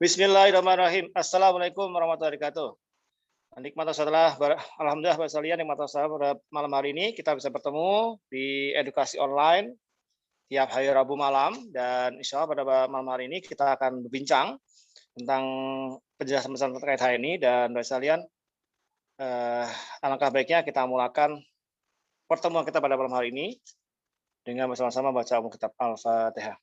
Bismillahirrahmanirrahim. Assalamualaikum warahmatullahi wabarakatuh. Nikmat setelah alhamdulillah sekalian nikmat pada malam hari ini kita bisa bertemu di edukasi online tiap hari Rabu malam dan insya Allah pada malam hari ini kita akan berbincang tentang penjelasan terkait hal ini dan Bapak sekalian alangkah baiknya kita mulakan pertemuan kita pada malam hari ini dengan bersama-sama baca kitab Al-Fatihah.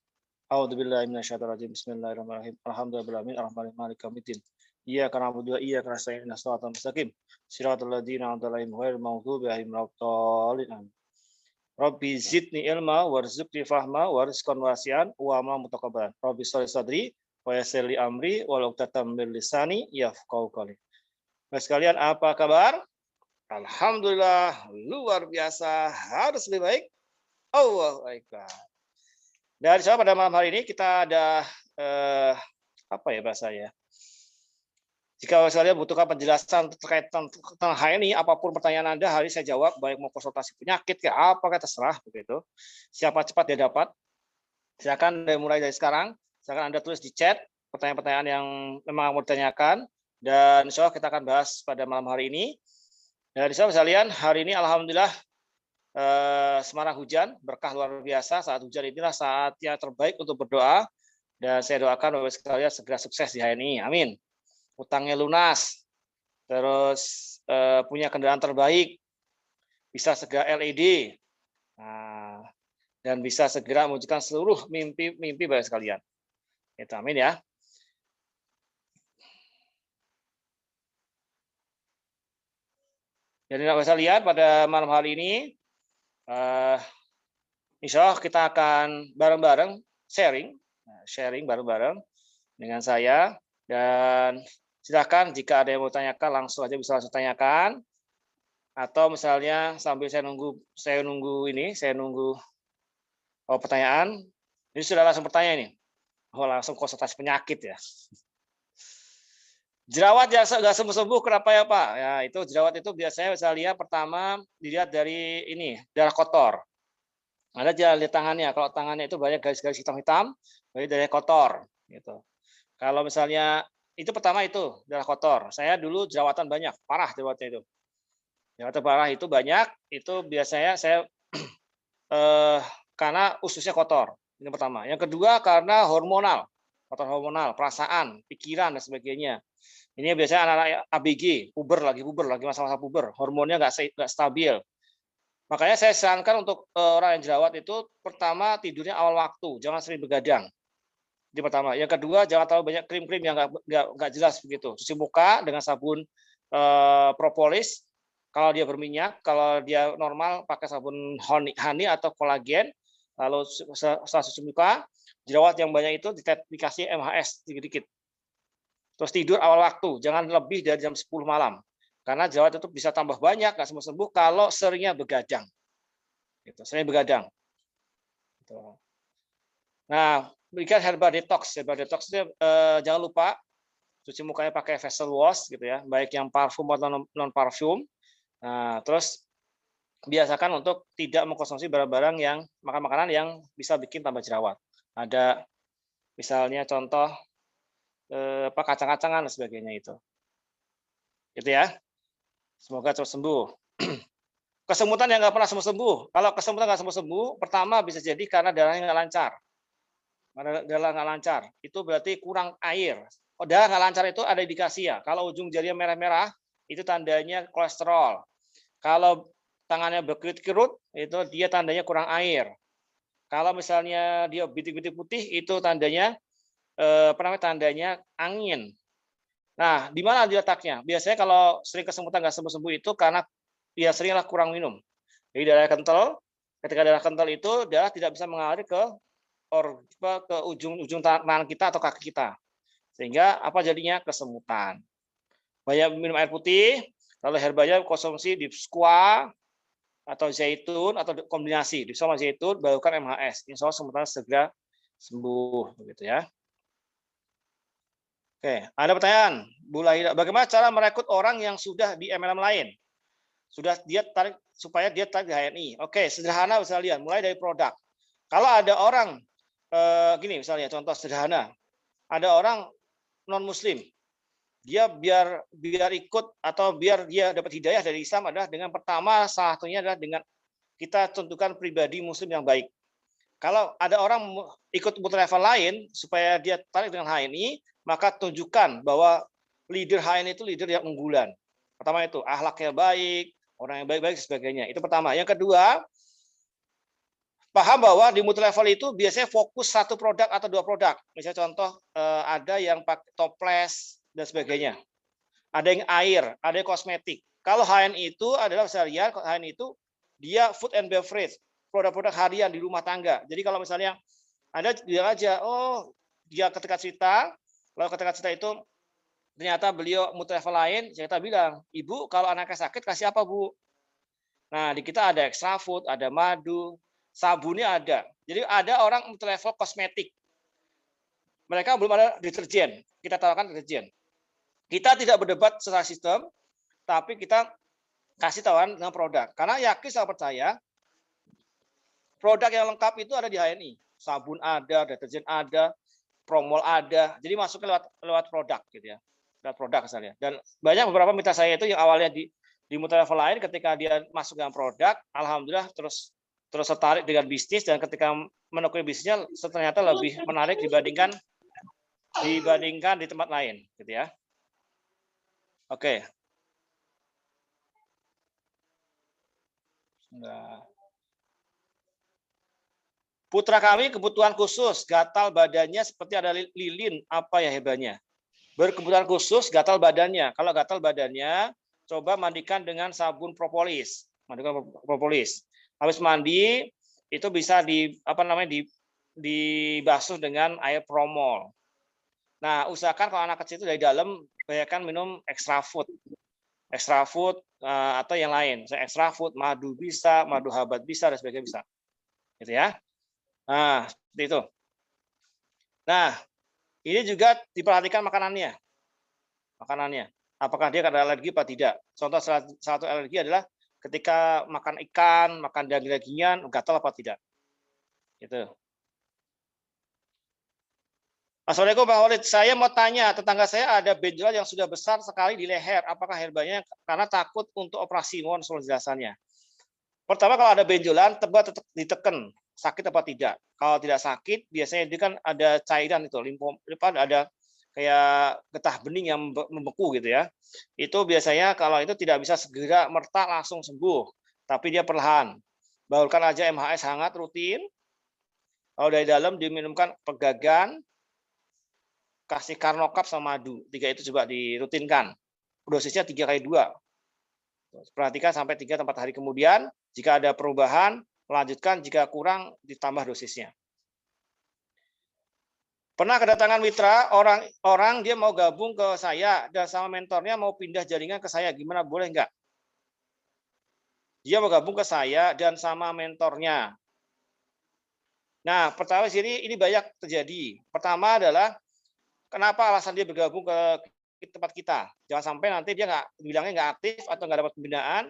A'udzubillahi minasyaitonirrajim. Bismillahirrahmanirrahim. Alhamdulillahirabbil alamin maliki yaumiddin. Iyyaka na'budu wa iyyaka nasta'in ihdinas siratal mustaqim. Shiratal ladzina an'amta 'alaihim ghairil maghdubi 'alaihim waladdallin. Rabbi zidni ilma warzuqni fahma warizqan wasi'an wa amalan mutaqabbalan. Rabbi shrah li sadri wa yassir li amri wahlul 'uqdatam min lisani yafqahu qawli. Baik sekalian, apa kabar? Alhamdulillah, luar biasa, harus lebih baik. Allahu akbar. Dan insya Allah pada malam hari ini kita ada apa ya bahasanya? Jika kalian butuhkan penjelasan terkait tentang hal ini, apapun pertanyaan Anda, hari saya jawab, baik mau konsultasi penyakit, apa terserah begitu. Siapa cepat dia dapat. Silakan mulai dari sekarang. Silakan Anda tulis di chat pertanyaan-pertanyaan yang memang mau ditanyakan, dan insya Allah kita akan bahas pada malam hari ini. Dan insya Allah sekalian, hari ini alhamdulillah Semarang hujan, berkah luar biasa. Saat hujan inilah saatnya terbaik untuk berdoa, dan saya doakan Bapak sekalian segera sukses di hari ini, amin. Utangnya lunas, terus punya kendaraan terbaik, bisa segera LED, dan bisa segera mewujudkan seluruh mimpi Bapak sekalian. Itu amin ya. Jadi Bapak sekalian, pada malam hari ini insya Allah kita akan bareng-bareng sharing bareng-bareng dengan saya, dan silakan jika ada yang mau tanyakan langsung aja bisa langsung tanyakan, atau misalnya sambil saya nunggu pertanyaan, ini sudah langsung bertanya ini, langsung konsultasi penyakit ya. Jerawat yang nggak sembuh-sembuh kenapa ya Pak? Ya itu jerawat itu biasanya bisa lihat pertama dilihat dari ini darah kotor. Ada di tangannya, kalau tangannya itu banyak garis-garis hitam-hitam, berarti darah kotor. Gitu. Kalau misalnya itu pertama itu darah kotor. Saya dulu jerawatan banyak, parah jerawatnya itu. Jerawatan parah itu banyak, itu biasanya saya karena ususnya kotor. Ini pertama. Yang kedua karena hormonal, kotor hormonal, perasaan, pikiran dan sebagainya. Ini biasanya anak-anak ABG, puber lagi masalah puber, hormonnya nggak stabil. Makanya saya sarankan untuk orang yang jerawat itu pertama tidurnya awal waktu, jangan sering begadang. Itu pertama. Yang kedua jangan terlalu banyak krim-krim yang nggak jelas begitu. Cuci muka dengan sabun propolis. Kalau dia berminyak, kalau dia normal pakai sabun honey atau kolagen. Lalu setelah cuci muka, jerawat yang banyak itu dikasih MHS dikit-dikit. Terus tidur awal waktu, jangan lebih dari jam 10 malam. Karena jerawat itu bisa tambah banyak, nggak sembuh-sembuh kalau seringnya begadang. Gitu, sering begadang. Gitu. Nah, berikan herbal detox. Herbal detox itu jangan lupa cuci mukanya pakai facial wash gitu ya, baik yang parfum atau non parfum. Nah, terus biasakan untuk tidak mengkonsumsi barang-barang yang makanan yang bisa bikin tambah jerawat. Ada misalnya contoh kacang-kacangan dan sebagainya itu. Gitu ya. Semoga cepat sembuh. Kesemutan yang nggak pernah sembuh-sembuh. Kalau kesemutan nggak sembuh-sembuh, pertama bisa jadi karena darahnya nggak lancar. Karena darah nggak lancar, itu berarti kurang air. Oh, darah nggak lancar itu ada indikasi ya. Kalau ujung jarinya merah-merah, itu tandanya kolesterol. Kalau tangannya berkerut-kerut, itu dia tandanya kurang air. Kalau misalnya dia bintik-bintik putih, itu tandanya tandanya angin. Nah, di mana letaknya? Biasanya kalau sering kesemutan nggak sembuh-sembuh itu karena dia seringlah kurang minum. Jadi darah kental, ketika darah kental itu darah tidak bisa mengalir ke ujung tangan kita atau kaki kita. Sehingga apa jadinya? Kesemutan. Banyak minum air putih, lalu herbalnya konsumsi di squash atau zaitun atau kombinasi di sama zaitun barukan MHS. Insya Allah semuanya segera sembuh begitu ya. Oke, ada pertanyaan, Bu Lahira, bagaimana cara merekrut orang yang sudah di MLM lain? Sudah dia tarik supaya dia tarik di HNI. Oke, sederhana bisa lihat, mulai dari produk. Kalau ada orang gini misalnya contoh sederhana, ada orang non Muslim. Dia biar ikut atau biar dia dapat hidayah dari Islam adalah dengan pertama salah satunya adalah dengan kita tentukan pribadi Muslim yang baik. Kalau ada orang ikut multi-level lain supaya dia tertarik dengan HNI, maka tunjukkan bahwa leader HNI itu leader yang unggulan. Pertama itu akhlaknya baik, orang yang baik-baik sebagainya. Itu pertama. Yang kedua, paham bahwa di multi-level itu biasanya fokus satu produk atau dua produk. Misalnya contoh ada yang pakai toples dan sebagainya. Ada yang air, ada yang kosmetik. Kalau HNI itu adalah saya lihat HNI itu dia food and beverage, produk-produk harian di rumah tangga. Jadi kalau misalnya Anda bilang aja, oh dia ketika cerita, lalu ketika cerita itu ternyata beliau multi-level lain, kita bilang, Ibu kalau anaknya sakit kasih apa Bu? Nah di kita ada extra food, ada madu, sabunnya ada. Jadi ada orang multi-level kosmetik. Mereka belum ada deterjen, kita tawarkan deterjen. Kita tidak berdebat secara sistem, tapi kita kasih tawaran dengan produk. Karena yakin saya percaya, produk yang lengkap itu ada di HNI. Sabun ada, deterjen ada, promol ada. Jadi masuknya lewat produk gitu ya. Lewat produk misalnya. Dan banyak beberapa mitra saya itu yang awalnya di multi-level lain, ketika dia masuk dengan produk, alhamdulillah terus tertarik dengan bisnis, dan ketika menekuni bisnisnya ternyata lebih menarik dibandingkan di tempat lain gitu ya. Oke. Nah. Putra kami kebutuhan khusus, gatal badannya seperti ada lilin, apa ya hebatnya? Berkebutuhan khusus, gatal badannya. Kalau gatal badannya, coba mandikan dengan sabun propolis. Mandikan propolis. Habis mandi, itu bisa dibasuh dengan air promol. Nah, usahakan kalau anak kecil itu dari dalam, banyakan minum extra food atau yang lain. Misalnya extra food, madu bisa, madu habat bisa, dan sebagainya bisa. Gitu ya. Nah, seperti itu. Nah, ini juga diperhatikan makanannya. Apakah dia ada alergi atau tidak. Contoh salah satu alergi adalah ketika makan ikan, makan daging-dagingan, gatal apa tidak. Gitu. Assalamualaikum Pak Walid. Saya mau tanya, tetangga saya ada benjolan yang sudah besar sekali di leher. Apakah herbanya karena takut untuk operasi? Mohon penjelasannya. Pertama, kalau ada benjolan, tetap ditekan. Sakit apa tidak? Kalau tidak sakit, biasanya dia kan ada cairan itu, ada kayak getah bening yang membeku gitu ya. Itu biasanya kalau itu tidak bisa segera merta langsung sembuh, tapi dia perlahan. Baurkan aja MHS hangat rutin. Kalau dari dalam diminumkan pegagan, kasih karnokap sama madu. 3 itu coba dirutinkan. Dosisnya 3x2. Perhatikan sampai 3-4 hari kemudian, jika ada perubahan, lanjutkan, jika kurang ditambah dosisnya. Pernah kedatangan mitra, orang dia mau gabung ke saya dan sama mentornya mau pindah jaringan ke saya, gimana, boleh nggak? Dia mau gabung ke saya dan sama mentornya. Nah, pertama sini ini banyak terjadi. Pertama adalah kenapa alasan dia bergabung ke tempat kita. Jangan sampai nanti dia bilangnya nggak aktif atau nggak dapat pembinaan,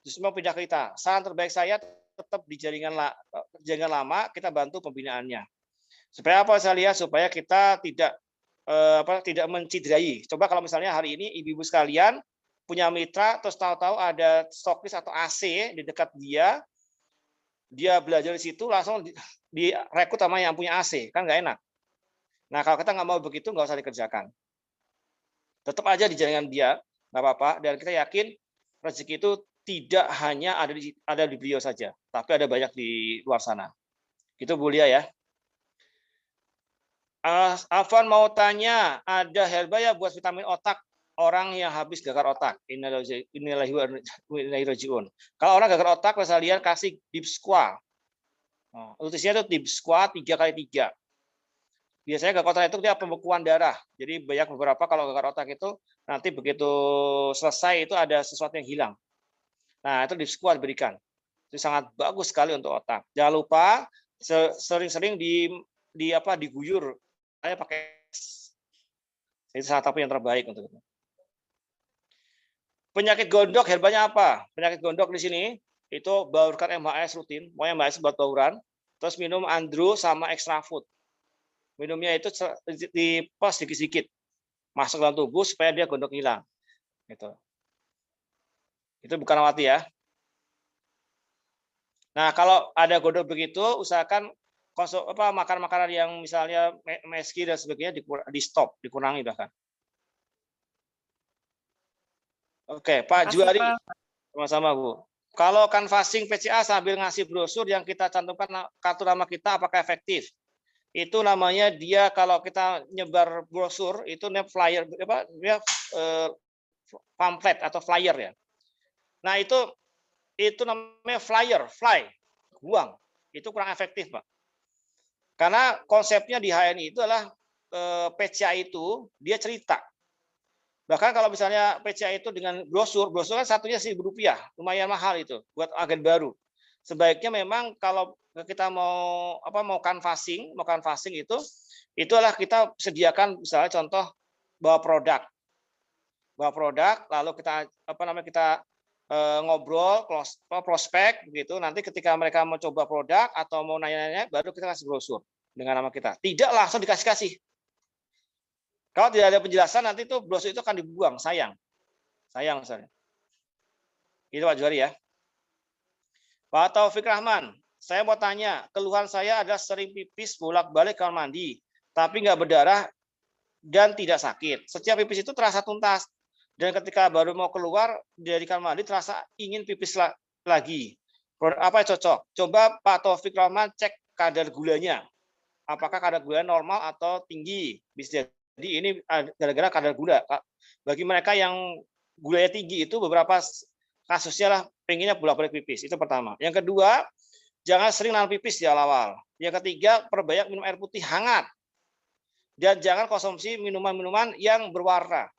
justru mau pindah ke kita. Saran terbaik saya tetap di jaringan lama, kita bantu pembinaannya. Supaya apa saya lihat? Supaya kita tidak menciderai. Coba kalau misalnya hari ini ibu-ibu sekalian punya mitra, terus tahu-tahu ada stokis atau AC di dekat dia belajar di situ langsung direkrut sama yang punya AC, kan nggak enak. Nah kalau kita nggak mau begitu, nggak usah dikerjakan. Tetap aja di jaringan dia, nggak apa-apa. Dan kita yakin rezeki itu tidak hanya ada di beliau saja, tapi ada banyak di luar sana. Itu Bu Lia ya. Afan mau tanya, ada herba ya buat vitamin otak orang yang habis gagal otak? Innalillahi wa inna ilaihi raji'un. Kalau orang gagal otak, misalnya kasih deep squat. Nutrisinya itu deep squat 3x3. Biasanya gagal otak itu dia pembekuan darah. Jadi banyak beberapa kalau gagal otak itu nanti begitu selesai itu ada sesuatu yang hilang. Nah, itu deep squat berikan. Itu sangat bagus sekali untuk otak. Jangan lupa sering-sering diguyur. Saya pakai itu salah satu yang terbaik untuk itu. Penyakit gondok herbanya apa? Penyakit gondok di sini itu baurkan MHS rutin, mau MHS buat bauran, terus minum andro sama extra food. Minumnya itu di pos sedikit-sedikit. masuk dalam tubuh supaya dia gondok hilang. Gitu. Itu bukan awati ya. Nah, kalau ada gondok begitu, usahakan makan makanan yang misalnya meski dan sebagainya di stop, dikurangi bahkan. Oke, Pak Makasih, Juari, Pak. sama-sama Bu. Kalau canvassing PCA sambil ngasih brosur yang kita cantumkan kartu nama kita, apakah efektif? Itu namanya dia kalau kita nyebar brosur itu flyer dia pamflet atau flyer ya. Nah, itu namanya fly, buang. Itu kurang efektif, Pak. Karena konsepnya di HNI itu adalah PCA itu dia cerita. Bahkan kalau misalnya PCA itu dengan brosur kan satunya Rp1.000, lumayan mahal itu buat agen baru. Sebaiknya memang kalau kita mau canvassing itu adalah kita sediakan misalnya contoh bawa produk lalu kita ngobrol prospek begitu, nanti ketika mereka mau coba produk atau mau nanya-nanya baru kita kasih brosur dengan nama kita. Tidak langsung dikasih. Kalau tidak ada penjelasan nanti itu brosur itu akan dibuang, sayang misalnya. Itu Pak Juari ya. Pak Taufik Rahman, saya mau tanya, keluhan saya adalah sering pipis bolak-balik kamar mandi, tapi nggak berdarah dan tidak sakit. Setiap pipis itu terasa tuntas, dan ketika baru mau keluar dari kamar mandi terasa ingin pipis lagi. Apa yang cocok? Coba Pak Taufik Rahman cek kadar gulanya. Apakah kadar gula normal atau tinggi? Bisa jadi ini gara-gara kadar gula. Bagi mereka yang gulanya tinggi itu beberapa kasusnya lah pengennya bolak-balik pipis. Itu pertama. Yang kedua, jangan sering nahan pipis di awal-awal. Yang ketiga, perbanyak minum air putih hangat. Dan jangan konsumsi minuman-minuman yang berwarna.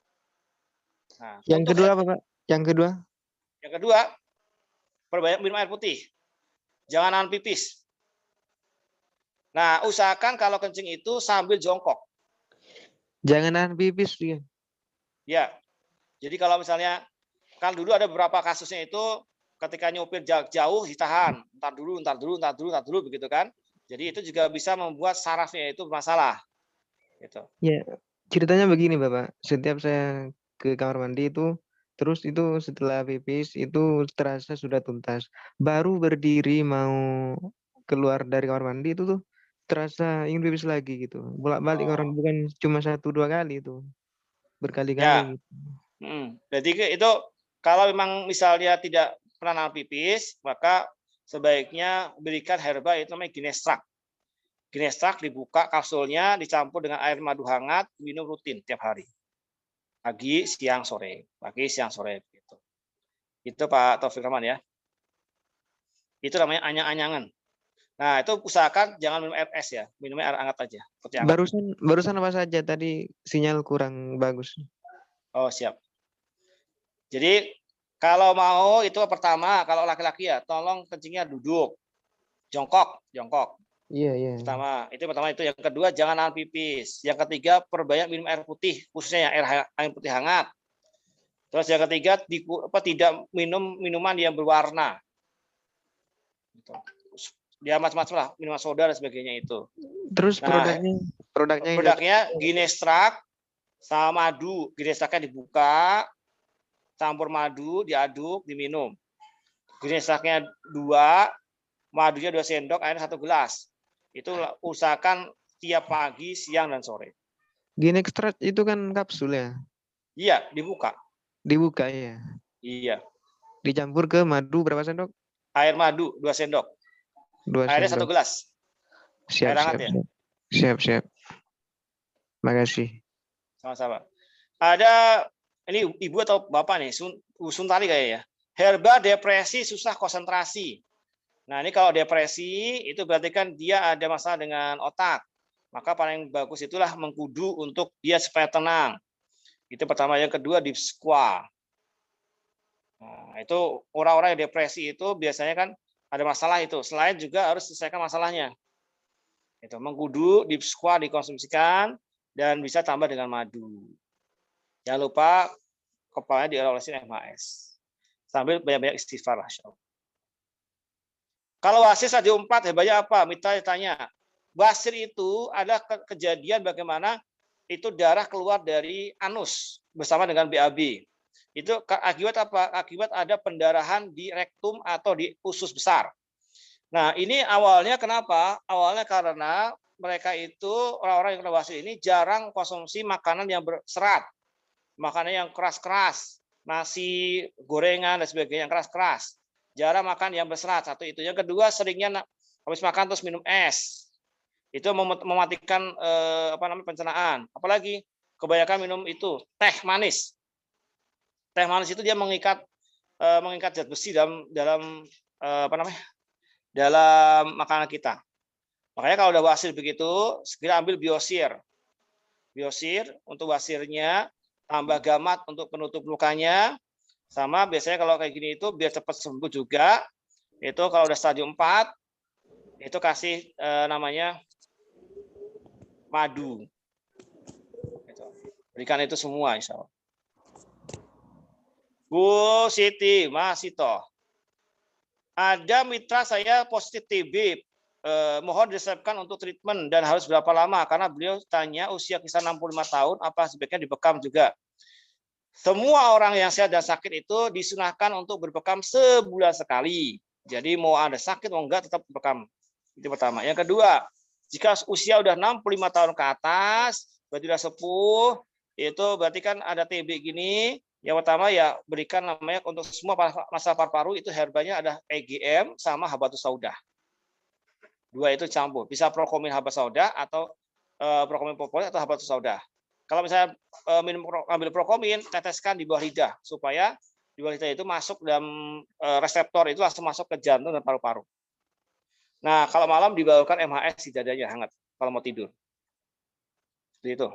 Nah, yang kedua apa, Pak? Yang kedua, perbanyak minum air putih. Jangan nahan pipis. Nah, usahakan kalau kencing itu sambil jongkok. Jangan nahan pipis dia. Ya. Jadi kalau misalnya kan dulu ada beberapa kasusnya itu ketika nyopir jauh ditahan, entar dulu begitu kan. Jadi itu juga bisa membuat sarafnya itu bermasalah. Gitu. Ya, ceritanya begini, Bapak. Setiap saya ke kamar mandi itu, terus itu setelah pipis itu terasa sudah tuntas. Baru berdiri mau keluar dari kamar mandi itu tuh terasa ingin pipis lagi gitu. Bolak-balik orang, bukan cuma 1-2 kali itu. Berkali-kali Ya. gitu. Jadi itu kalau memang misalnya tidak pernah nahan pipis, maka sebaiknya berikan herba itu namanya Ginestrak. Ginestrak dibuka kapsulnya, dicampur dengan air madu hangat, minum rutin tiap hari. Pagi, siang, sore. Pagi, siang, sore. Gitu. Itu Pak Taufik Rahman ya. Itu namanya anyang-anyangan. Nah, itu usahakan jangan minum air es ya, minumnya air hangat aja. Barusan apa saja tadi sinyal kurang bagus. Oh, siap. Jadi kalau mau itu pertama, kalau laki-laki ya, tolong kencingnya duduk. Jongkok. Iya. Pertama itu. Yang kedua, jangan nahan pipis. Yang ketiga, perbanyak minum air putih, khususnya air putih hangat. Terus yang ketiga, tidak minum minuman yang berwarna. Dia macam-macam lah, minuman soda dan sebagainya itu. Terus produknya Ginestrak sama madu. Ginestraknya dibuka, campur madu, diaduk, diminum. Ginestraknya 2, madunya 2 sendok, airnya 1 gelas. Itu usahakan tiap pagi, siang, dan sore. Ginestrak itu kan kapsul ya? Iya, dibuka. Dibuka ya? Iya. Dicampur ke madu berapa sendok? Air madu 2 sendok. 2 airnya sendok. 1 gelas. Siap. Makasih. Sama-sama. Ada ini ibu atau bapak nih, Suntari kayaknya ya. Herba depresi susah konsentrasi. Nah, ini kalau depresi itu berarti kan dia ada masalah dengan otak. Maka paling bagus itulah mengkudu untuk dia supaya tenang. Itu pertama. Yang kedua deep squat. Nah, itu orang-orang yang depresi itu biasanya kan ada masalah itu. Selain juga harus selesaikan masalahnya. Itu mengkudu deep squat dikonsumsikan dan bisa tambah dengan madu. Jangan lupa kepalanya diolesin MHS. Sambil banyak-banyak istighfar lah. Kalau wasir stadium 4 hebatnya apa? Mita tanya. Wasir itu adalah kejadian bagaimana itu darah keluar dari anus bersama dengan BAB. Itu akibat apa? Akibat ada pendarahan di rektum atau di usus besar. Nah, ini awalnya kenapa? Awalnya karena mereka itu orang-orang yang kena basir ini jarang konsumsi makanan yang berserat, makanan yang keras-keras, nasi, gorengan dan sebagainya yang keras-keras. Jarang makan yang berserat. Satu itu. Yang kedua, seringnya habis makan terus minum es. Itu mematikan pencernaan. Apalagi kebanyakan minum itu teh manis. Teh manis itu dia mengikat zat besi dalam dalam makanan kita. Makanya kalau udah basir begitu, segera ambil biosir. Biosir untuk basirnya, tambah gamat untuk penutup lukanya, sama biasanya kalau kayak gini itu biar cepat sembuh juga, itu kalau udah stadium 4, itu kasih namanya madu. Berikan itu semua insya Allah. Bu Siti, Mas Sito. Ada mitra saya positif TB, mohon diresepkan untuk treatment dan harus berapa lama? Karena beliau tanya usia kisar 65 tahun, apa sebaiknya dibekam juga? Semua orang yang sehat dan sakit itu disunahkan untuk berbekam sebulan sekali. Jadi mau ada sakit mau enggak tetap bekam. Itu pertama. Yang kedua, jika usia udah 65 tahun ke atas, berarti udah sepuh, itu berarti kan ada TB gini. Yang pertama ya berikan namanya untuk semua masalah paru-paru itu herbanya ada EGM sama habatus sauda. Dua itu campur. Bisa prokomin habatus sauda atau prokomin propolis atau habatus sauda. Kalau misalnya ambil prokomin, teteskan di bawah lidah supaya di bawah lidah itu masuk dalam reseptor itu langsung masuk ke jantung dan paru-paru. Nah, kalau malam dibawakan MHS di dadanya hangat kalau mau tidur. Seperti itu.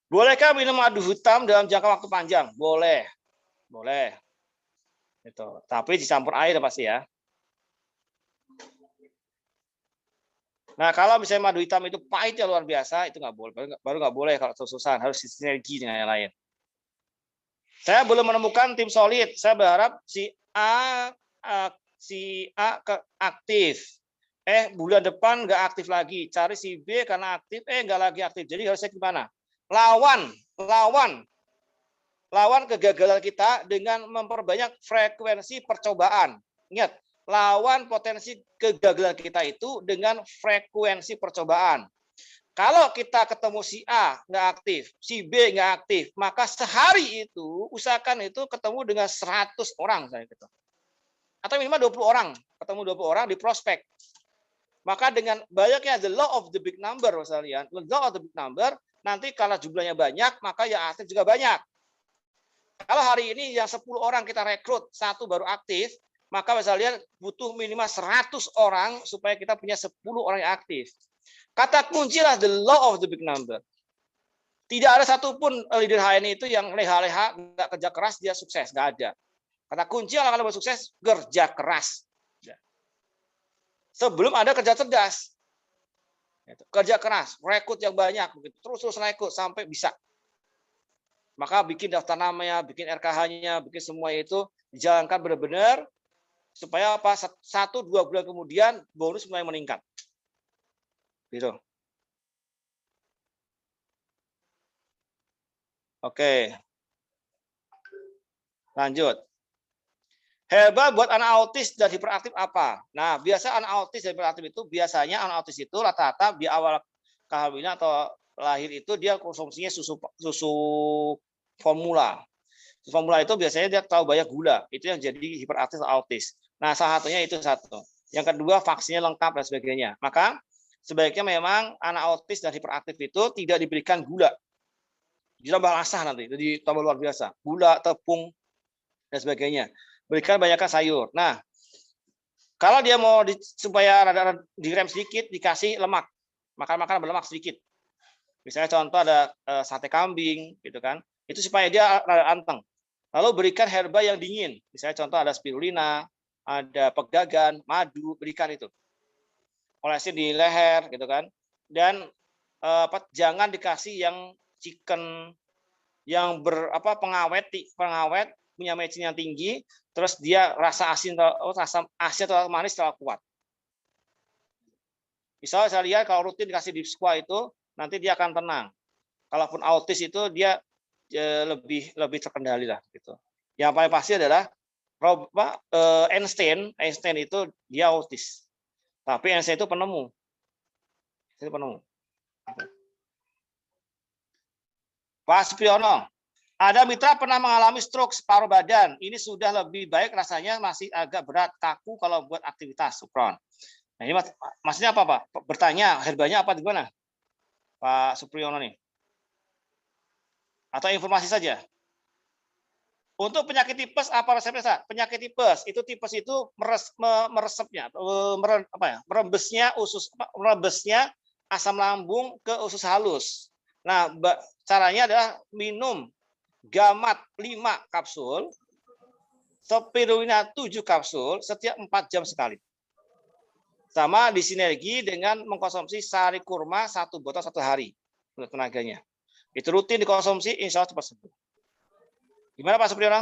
Bolehkah minum madu hitam dalam jangka waktu panjang? Boleh. Boleh. Itu. Tapi dicampur air pasti ya. Nah, kalau misalnya madu hitam itu pahitnya luar biasa, itu nggak boleh. Baru nggak boleh kalau terus-terusan, harus sinergi dengan yang lain. Saya belum menemukan tim solid. Saya berharap si A aktif. Bulan depan nggak aktif lagi. Cari si B karena aktif, nggak lagi aktif. Jadi harusnya gimana? Lawan kegagalan kita dengan memperbanyak frekuensi percobaan. Ingat, lawan potensi kegagalan kita itu dengan frekuensi percobaan. Kalau kita ketemu si A nggak aktif, si B nggak aktif, maka sehari itu usahakan itu ketemu dengan 100 orang saya gitu. Atau minimal 20 orang, ketemu 20 orang di prospek. Maka dengan banyaknya the law of the big number, misalnya, the law of the big number, nanti kalau jumlahnya banyak, maka yang aktif juga banyak. Kalau hari ini yang 10 orang kita rekrut, 1 baru aktif, maka misalnya butuh minimal 100 orang supaya kita punya 10 orang yang aktif. Kata kunci lah the law of the big number. Tidak ada satupun leader HNI itu yang leha-leha, nggak kerja keras, dia sukses. Nggak ada. Kata kunci kalau sukses, kerja keras. Sebelum ada kerja cerdas. Kerja keras, rekrut yang banyak, terus rekrut sampai bisa. Maka bikin daftar namanya, bikin RKH-nya, bikin semua itu dijalankan benar-benar supaya apa? 1-2 bulan kemudian bonus mulai meningkat. Gitu. Oke. Lanjut. Herba buat anak autis dan hiperaktif apa? Nah, biasa anak autis dan hiperaktif itu biasanya anak autis itu rata-rata di awal kehamilan atau lahir itu dia konsumsinya susu formula. Susu formula itu biasanya dia tahu banyak gula. Itu yang jadi hiperaktif atau autis. Nah, salah satunya itu satu. Yang kedua vaksinnya lengkap dan sebagainya. Maka sebaiknya memang anak autis dan hiperaktif itu tidak diberikan gula. Ditambah asah nanti, jadi tambah luar biasa. Gula, tepung dan sebagainya. Berikan banyakkan sayur. Nah, kalau dia mau supaya rada direm sedikit, dikasih lemak, makan berlemak sedikit. Misalnya contoh ada sate kambing, gitu kan? Itu supaya dia rada anteng. Lalu berikan herba yang dingin. Misalnya contoh ada spirulina, ada pegagan, madu, berikan itu. Olesin di leher, gitu kan? Dan jangan dikasih yang chicken yang pengawet punya matching yang tinggi, terus dia rasa asin atau manis terlalu kuat. Misalnya saya lihat kalau rutin dikasih deep squat itu nanti dia akan tenang. Kalaupun autis itu dia lebih terkendali lah gitu. Yang paling pasti adalah Einstein itu dia autis. Tapi Einstein itu penemu. Itu penemu. Pak Supiono, ada mitra pernah mengalami stroke separuh badan. Ini sudah lebih baik, rasanya masih agak berat, kaku kalau buat aktivitas. Supron. Nah ini maksudnya apa Pak? Bertanya herbanya apa gimana? Pak Supriyono nih. Atau informasi saja? Untuk penyakit tipes apa resepnya? Penyakit tipes itu meresepnya, merembesnya asam lambung ke usus halus. Nah, caranya adalah minum gamat 5 kapsul, spirulina 7 kapsul setiap 4 jam sekali. Sama disinergi dengan mengkonsumsi sari kurma 1 botol 1 hari untuk tenaganya. Itu rutin dikonsumsi, insya Allah cepat sembuh. Gimana Pak Supriyono?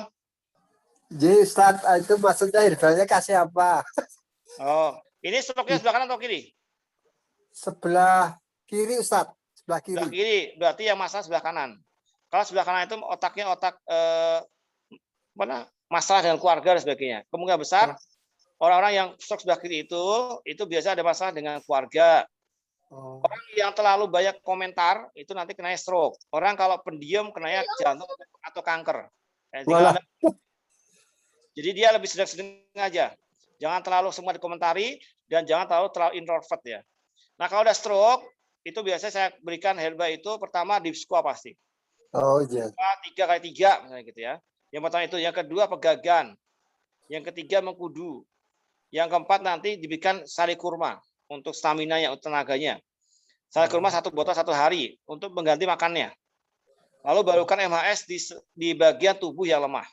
Jadi Ustaz, itu maksudnya herbanya kasih apa? Oh, ini stroke-nya sebelah kanan atau kiri? Sebelah kiri Ustaz, sebelah kiri. Sebelah kiri, berarti yang masalah sebelah kanan. Kalau sebelah kanan itu otaknya otak masalah dengan keluarga dan sebagainya. Kemungkinan besar orang-orang yang stroke sebelah kiri itu biasa ada masalah dengan keluarga. Orang yang terlalu banyak komentar itu nanti kena stroke. Orang kalau pendiam kena jantung atau kanker. Jadi dia lebih sedang-sedang aja. Jangan terlalu semua dikomentari dan jangan terlalu introvert ya. Nah kalau udah stroke itu biasanya saya berikan herba itu pertama deep squat pasti. Oh iya. 3x3 misalnya gitu ya. Yang pertama itu, yang kedua pegagan, yang ketiga mengkudu, yang keempat nanti diberikan sari kurma untuk stamina-nya, untuk tenaganya. Sari kurma 1 botol 1 hari untuk mengganti makannya. Lalu barukan MHS di bagian tubuh yang lemah.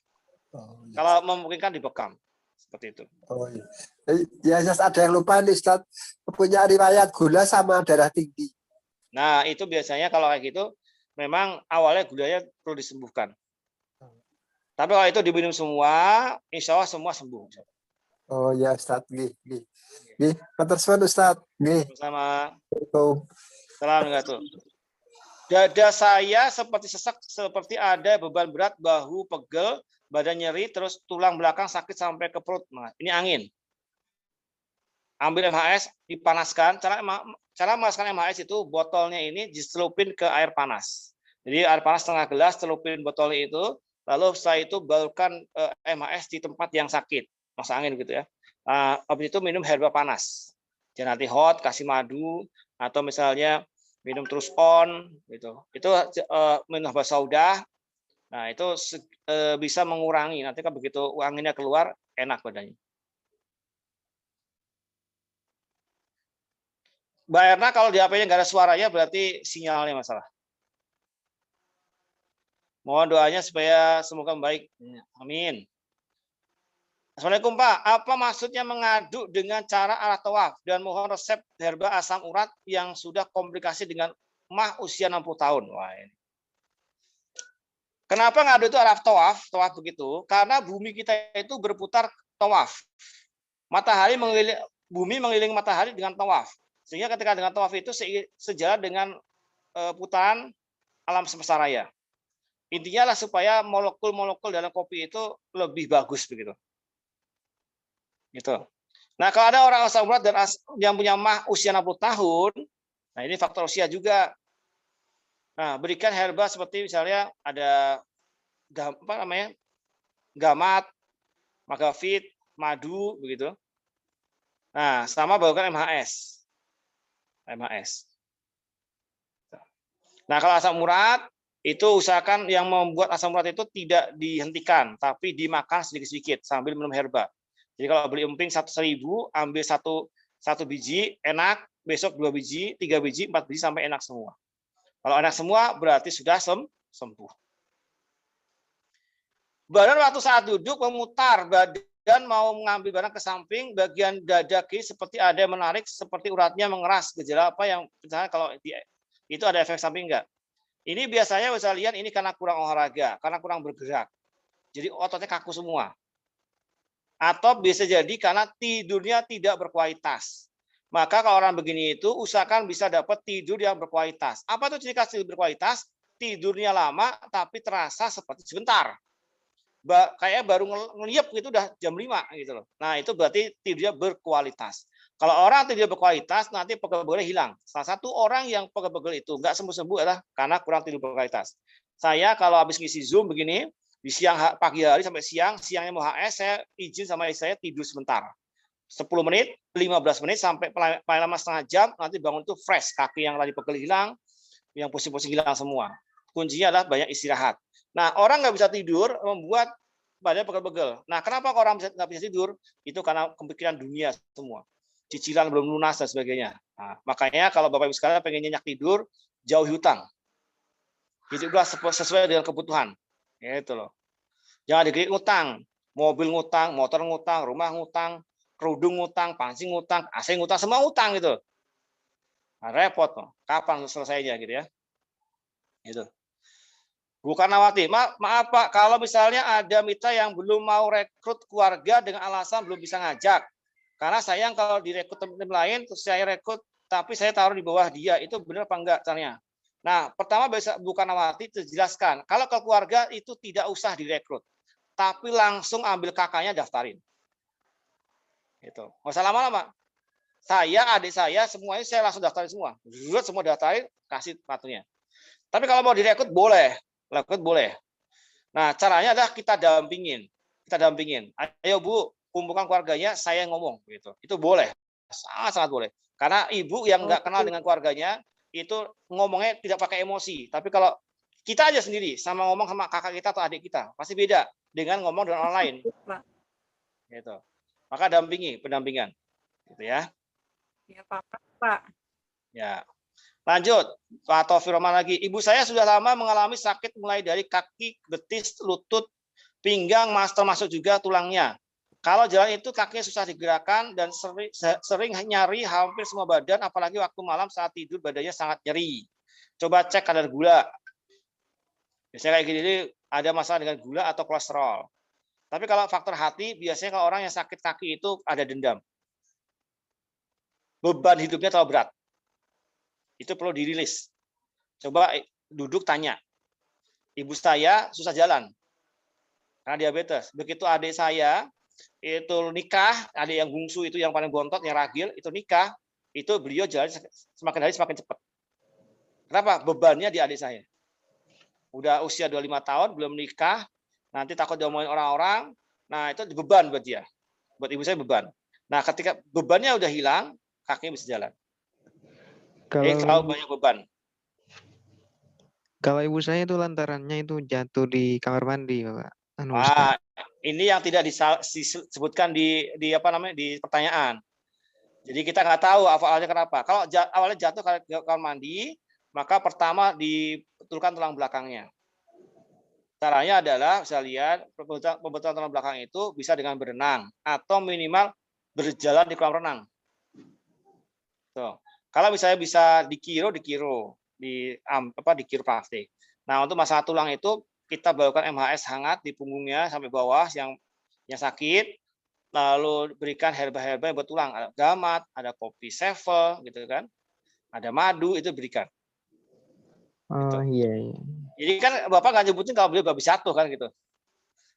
Oh, iya. Kalau memungkinkan dibekam. Seperti itu. Oh iya. Ya, ada yang lupa nih Ustaz, punya riwayat gula sama darah tinggi. Nah, itu biasanya kalau kayak gitu memang awalnya gulanya perlu disembuhkan. Tapi kalau itu diminum semua, insya Allah semua sembuh. Oh ya Ustaz, nggih. Matur suwun Ustaz. Nggih. Sama. Assalamualaikum. Dada saya seperti sesak, seperti ada beban berat, bahu pegel, badan nyeri, terus tulang belakang sakit sampai ke perut. Nah, ini angin. Ambil MHS, dipanaskan. Cara memasukkan MHS itu botolnya ini diselupin ke air panas. Jadi air panas setengah gelas, celupin botolnya itu, lalu setelah itu barukan MHS di tempat yang sakit, masuk angin gitu ya. Habis itu minum herba panas. Jangan nanti hot, kasih madu, atau misalnya minum terus on, gitu. Itu minum herba saudah. Nah itu bisa mengurangi. Nanti kan begitu anginnya keluar, enak badannya. Mbak Erna kalau di HP-nya nggak ada suaranya berarti sinyalnya masalah. Mohon doanya supaya semoga baik. Amin. Assalamualaikum Pak, apa maksudnya mengaduk dengan cara alat tawaf dan mohon resep herba asam urat yang sudah komplikasi dengan mah usia 60 tahun. Wah, ini. Kenapa ngadu itu araf tawaf begitu? Karena bumi kita itu berputar tawaf. Matahari bumi mengelilingi matahari dengan tawaf. Sehingga ketika dengan tawaf itu sejalan dengan putaran alam semesta raya. Intinya lah supaya molekul-molekul dalam kopi itu lebih bagus begitu. Gitu. Nah, kalau ada orang asam urat dan yang punya mah usia 60 tahun, nah ini faktor usia juga. Nah, berikan herba seperti misalnya ada gamat, magafit, madu begitu. Nah, sama bawakan MHS. Nah, kalau asam urat itu usahakan yang membuat asam urat itu tidak dihentikan, tapi dimakan sedikit-sedikit sambil minum herba. Jadi kalau beli emping 1.000, ambil satu biji, enak, besok 2 biji, 3 biji, 4 biji sampai enak semua. Kalau enak semua berarti sudah sembuh. Badan waktu saat duduk memutar, badan mau mengambil barang ke samping, bagian dada kiri seperti ada yang menarik, seperti uratnya mengeras. Gejala apa yang misalnya kalau itu ada efek samping enggak? Ini biasanya bisa lihat ini karena kurang olahraga, karena kurang bergerak. Jadi ototnya kaku semua. Atau bisa jadi karena tidurnya tidak berkualitas. Maka kalau orang begini itu usahakan bisa dapat tidur yang berkualitas. Apa itu ciri khas tidur berkualitas? Tidurnya lama tapi terasa seperti sebentar. Kayak baru ngeliap gitu udah jam 5 gitu loh. Nah, itu berarti tidurnya berkualitas. Kalau orang tidur berkualitas nanti pegel-pegelnya hilang. Salah satu orang yang pegel-pegel itu nggak sembuh-sembuh adalah karena kurang tidur berkualitas. Saya kalau habis ngisi Zoom begini, di pagi hari sampai siangnya mau HS, saya izin sama istri saya tidur sebentar. 10 menit, 15 menit sampai paling lama setengah jam, nanti bangun itu fresh, kaki yang tadi pegel hilang, yang pusing-pusing hilang semua. Kuncinya adalah banyak istirahat. Nah, orang nggak bisa tidur membuat badannya pegel-pegel. Nah, kenapa orang nggak bisa tidur? Itu karena kepikiran dunia semua. Cicilan belum lunas dan sebagainya. Nah, makanya kalau Bapak Ibu sekalian pengen nyenyak tidur, jauhi hutang. Hiduplah sesuai dengan kebutuhan. Gitu loh. Jangan dikit ngutang. Mobil ngutang, motor ngutang, rumah ngutang, kerudung ngutang, pancing ngutang, AC ngutang, semua ngutang gitu. Nah, repot loh. Kapan selesainya gitu ya? Gitu. Bukan Nawati, maaf Pak, kalau misalnya ada mitra yang belum mau rekrut keluarga dengan alasan belum bisa ngajak. Karena sayang kalau direkrut tim lain, terus saya rekrut, tapi saya taruh di bawah dia, itu benar apa enggak caranya? Nah, pertama bukan Nawati, jelaskan. Kalau ke keluarga itu tidak usah direkrut, tapi langsung ambil kakaknya daftarin. Itu. Nggak usah lama-lama. Saya, adik saya, semuanya saya langsung daftarin semua. Semua daftarin, kasih sepatunya. Tapi kalau mau direkrut boleh. Rekrut boleh. Nah, caranya adalah kita dampingin. Kita dampingin. Ayo Bu, kumpulkan keluarganya, saya ngomong gitu. Itu boleh. Sangat-sangat boleh. Karena ibu yang nggak kenal dengan keluarganya, itu ngomongnya tidak pakai emosi. Tapi kalau kita aja sendiri sama ngomong sama kakak kita atau adik kita, pasti beda dengan ngomong dengan orang lain. Gitu. Maka pendampingan. Gitu ya. Ya, Pak. Ya. Lanjut, Pak Taufik Roman lagi. Ibu saya sudah lama mengalami sakit mulai dari kaki, betis, lutut, pinggang, termasuk juga tulangnya. Kalau jalan itu kakinya susah digerakkan dan sering nyari hampir semua badan, apalagi waktu malam saat tidur badannya sangat nyeri. Coba cek kadar gula. Biasanya kayak gini ada masalah dengan gula atau kolesterol. Tapi kalau faktor hati, biasanya kalau orang yang sakit kaki itu ada dendam. Beban hidupnya terlalu berat. Itu perlu dirilis. Coba duduk tanya. Ibu saya susah jalan karena diabetes. Begitu adik saya itu nikah, adik yang bungsu itu yang paling bontot, yang ragil, itu nikah, itu beliau jalan semakin hari semakin cepat. Kenapa? Bebannya di adik saya. Udah usia 25 tahun, belum nikah, nanti takut diomongin orang-orang, nah itu beban buat dia. Buat ibu saya beban. Nah, ketika bebannya udah hilang, kakinya bisa jalan. Kalau banyak beban. Kalau ibu saya itu lantarannya itu jatuh di kamar mandi, Bapak. Ini yang tidak disebutkan di pertanyaan. Jadi kita nggak tahu awalnya kenapa. Kalau awalnya jatuh ke kamar mandi, maka pertama dibetulkan tulang belakangnya. Caranya adalah saya lihat pembetulan tulang belakang itu bisa dengan berenang atau minimal berjalan di kolam renang. Tuh. Kalau misalnya bisa di kiropraktik. Nah, untuk masalah tulang itu kita lakukan MHS hangat di punggungnya sampai bawah yang sakit, lalu berikan herba-herba buat tulang, ada gamat, ada kopi sevel gitu kan. Ada madu itu berikan. Oh gitu. Iya. Jadi kan Bapak nggak nyebutin kalau beliau habis jatuh kan gitu.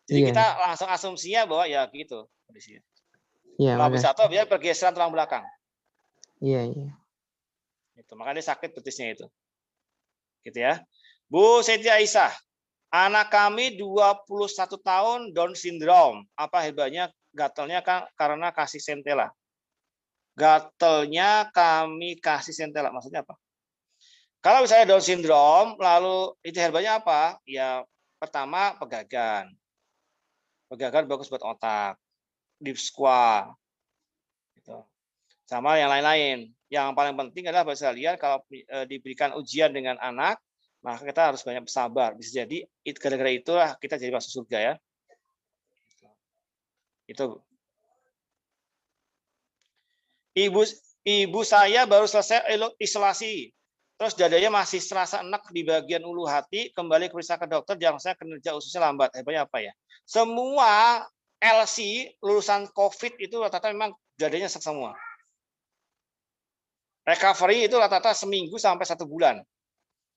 Jadi kita langsung asumsinya bahwa ya gitu kondisinya. Iya. Kalau habis jatuh dia pergeseran tulang belakang. Iya. Itu makanya sakit betisnya itu. Gitu ya. Bu Siti Aisyah, anak kami 21 tahun Down syndrome. Apa hebatnya? Gatalnya kan karena kasih sentela. Gatalnya kami kasih sentela. Maksudnya apa? Kalau misalnya Down syndrome, lalu itu herbanya apa? Ya pertama pegagan. Pegagan bagus buat otak. Deep squat. Gitu. Sama yang lain-lain. Yang paling penting adalah saya lihat kalau diberikan ujian dengan anak, maka kita harus banyak bersabar. Bisa jadi gara-gara itulah kita jadi masuk surga ya. Itu. Ibu saya baru selesai isolasi. Terus dadanya masih serasa enak di bagian ulu hati, kembali periksa ke dokter, jangan saya kinerja ususnya lambat. Hebatnya apa ya? Semua LC lulusan COVID itu rata-rata memang dadanya sesak semua. Recovery itu rata-rata seminggu sampai 1 bulan.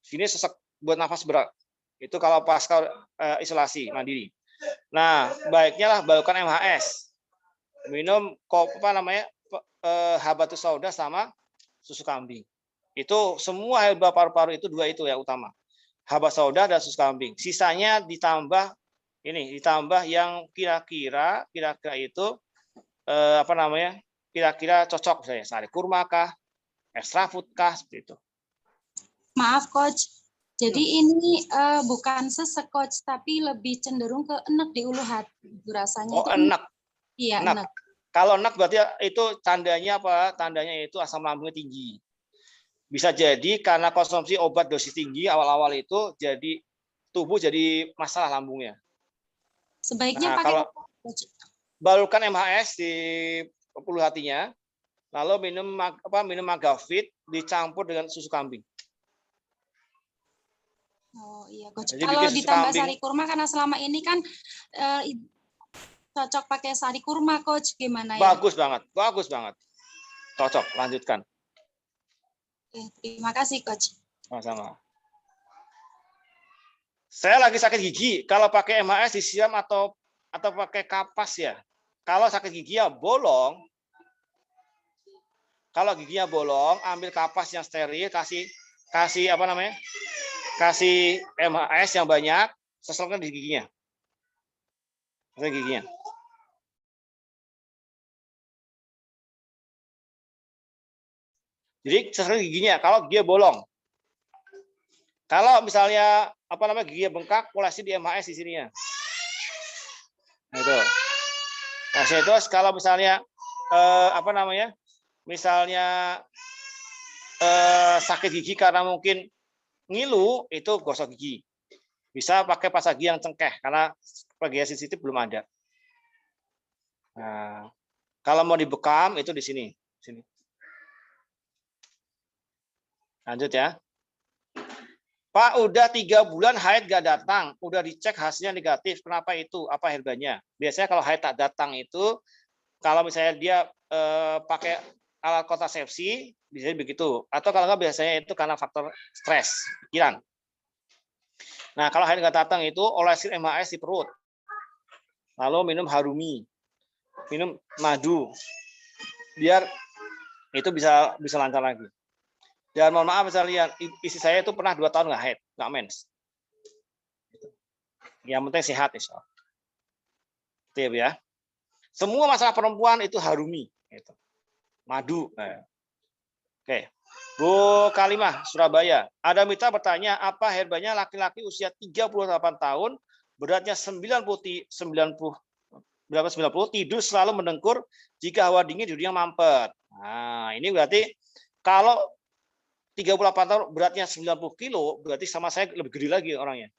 Ini sesek buat nafas berat. Itu kalau pasca isolasi mandiri. Nah, baiknya lah balukan MHS. Minum habatus sauda sama susu kambing. Itu semua herba paru-paru itu 2 itu ya utama. Habatus sauda dan susu kambing. Sisanya ditambah yang kira-kira itu kira-kira cocok saya sari kurma kah, extra food kah, seperti itu. Maaf coach, jadi ini bukan sesek coach, tapi lebih cenderung ke enek di ulu hati rasanya. Oh, enek. Iya, enek. Kalau enek berarti itu tandanya apa? Tandanya itu asam lambungnya tinggi. Bisa jadi karena konsumsi obat dosis tinggi awal-awal itu jadi tubuh jadi masalah lambungnya. Sebaiknya Nah, pakai kalau balukan MHS di ulu hatinya, lalu minum Magavit dicampur dengan susu kambing. Oh iya coach. Jadi Kalau bikin susu ditambah kambing. sari kurma karena selama ini kan cocok pakai sari kurma coach, gimana ya? Bagus banget. Cocok, lanjutkan. Oke, terima kasih coach. Sama-sama. Saya lagi sakit gigi, kalau pakai MHS disiram atau pakai kapas ya. Kalau sakit gigi ya bolong. Kalau giginya bolong, ambil kapas yang steril, kasih kasih MHS yang banyak, seselkan di giginya. Jadi seselkan giginya kalau giginya bolong. Kalau misalnya giginya bengkak, polisi di MHS di sininya. Nah, itu. Nah, terus kalau misalnya misalnya sakit gigi karena mungkin ngilu, itu gosok gigi. Bisa pakai pasta gigi yang cengkeh karena bagian sensitif belum ada. Nah, kalau mau dibekam itu di sini. Lanjut ya. Pak, udah 3 bulan haid gak datang, udah dicek hasilnya negatif. Kenapa itu? Apa herbanya? Biasanya kalau haid tak datang itu, kalau misalnya dia pakai alat kontrasepsi, bisa begitu. Atau kalau nggak biasanya itu karena faktor stres, pikiran. Nah, kalau haid nggak datang itu olesin MHS di perut. Lalu minum harumi, minum madu, biar itu bisa lancar lagi. Dan mohon maaf saya lihat, istri saya itu pernah 2 tahun nggak haid, nggak mens. Yang penting sehat, insya Allah. Itu ya. Semua masalah perempuan itu harumi. Gitu. Madu. Oke. Bu Kalimah, Surabaya. Ada mitra bertanya, apa herbanya laki-laki usia 38 tahun, beratnya 90 tidur selalu mendengkur jika hawa dingin hidungnya mampet. Nah, ini berarti kalau 38 tahun beratnya 90 kilo, berarti sama saya lebih gede lagi orangnya.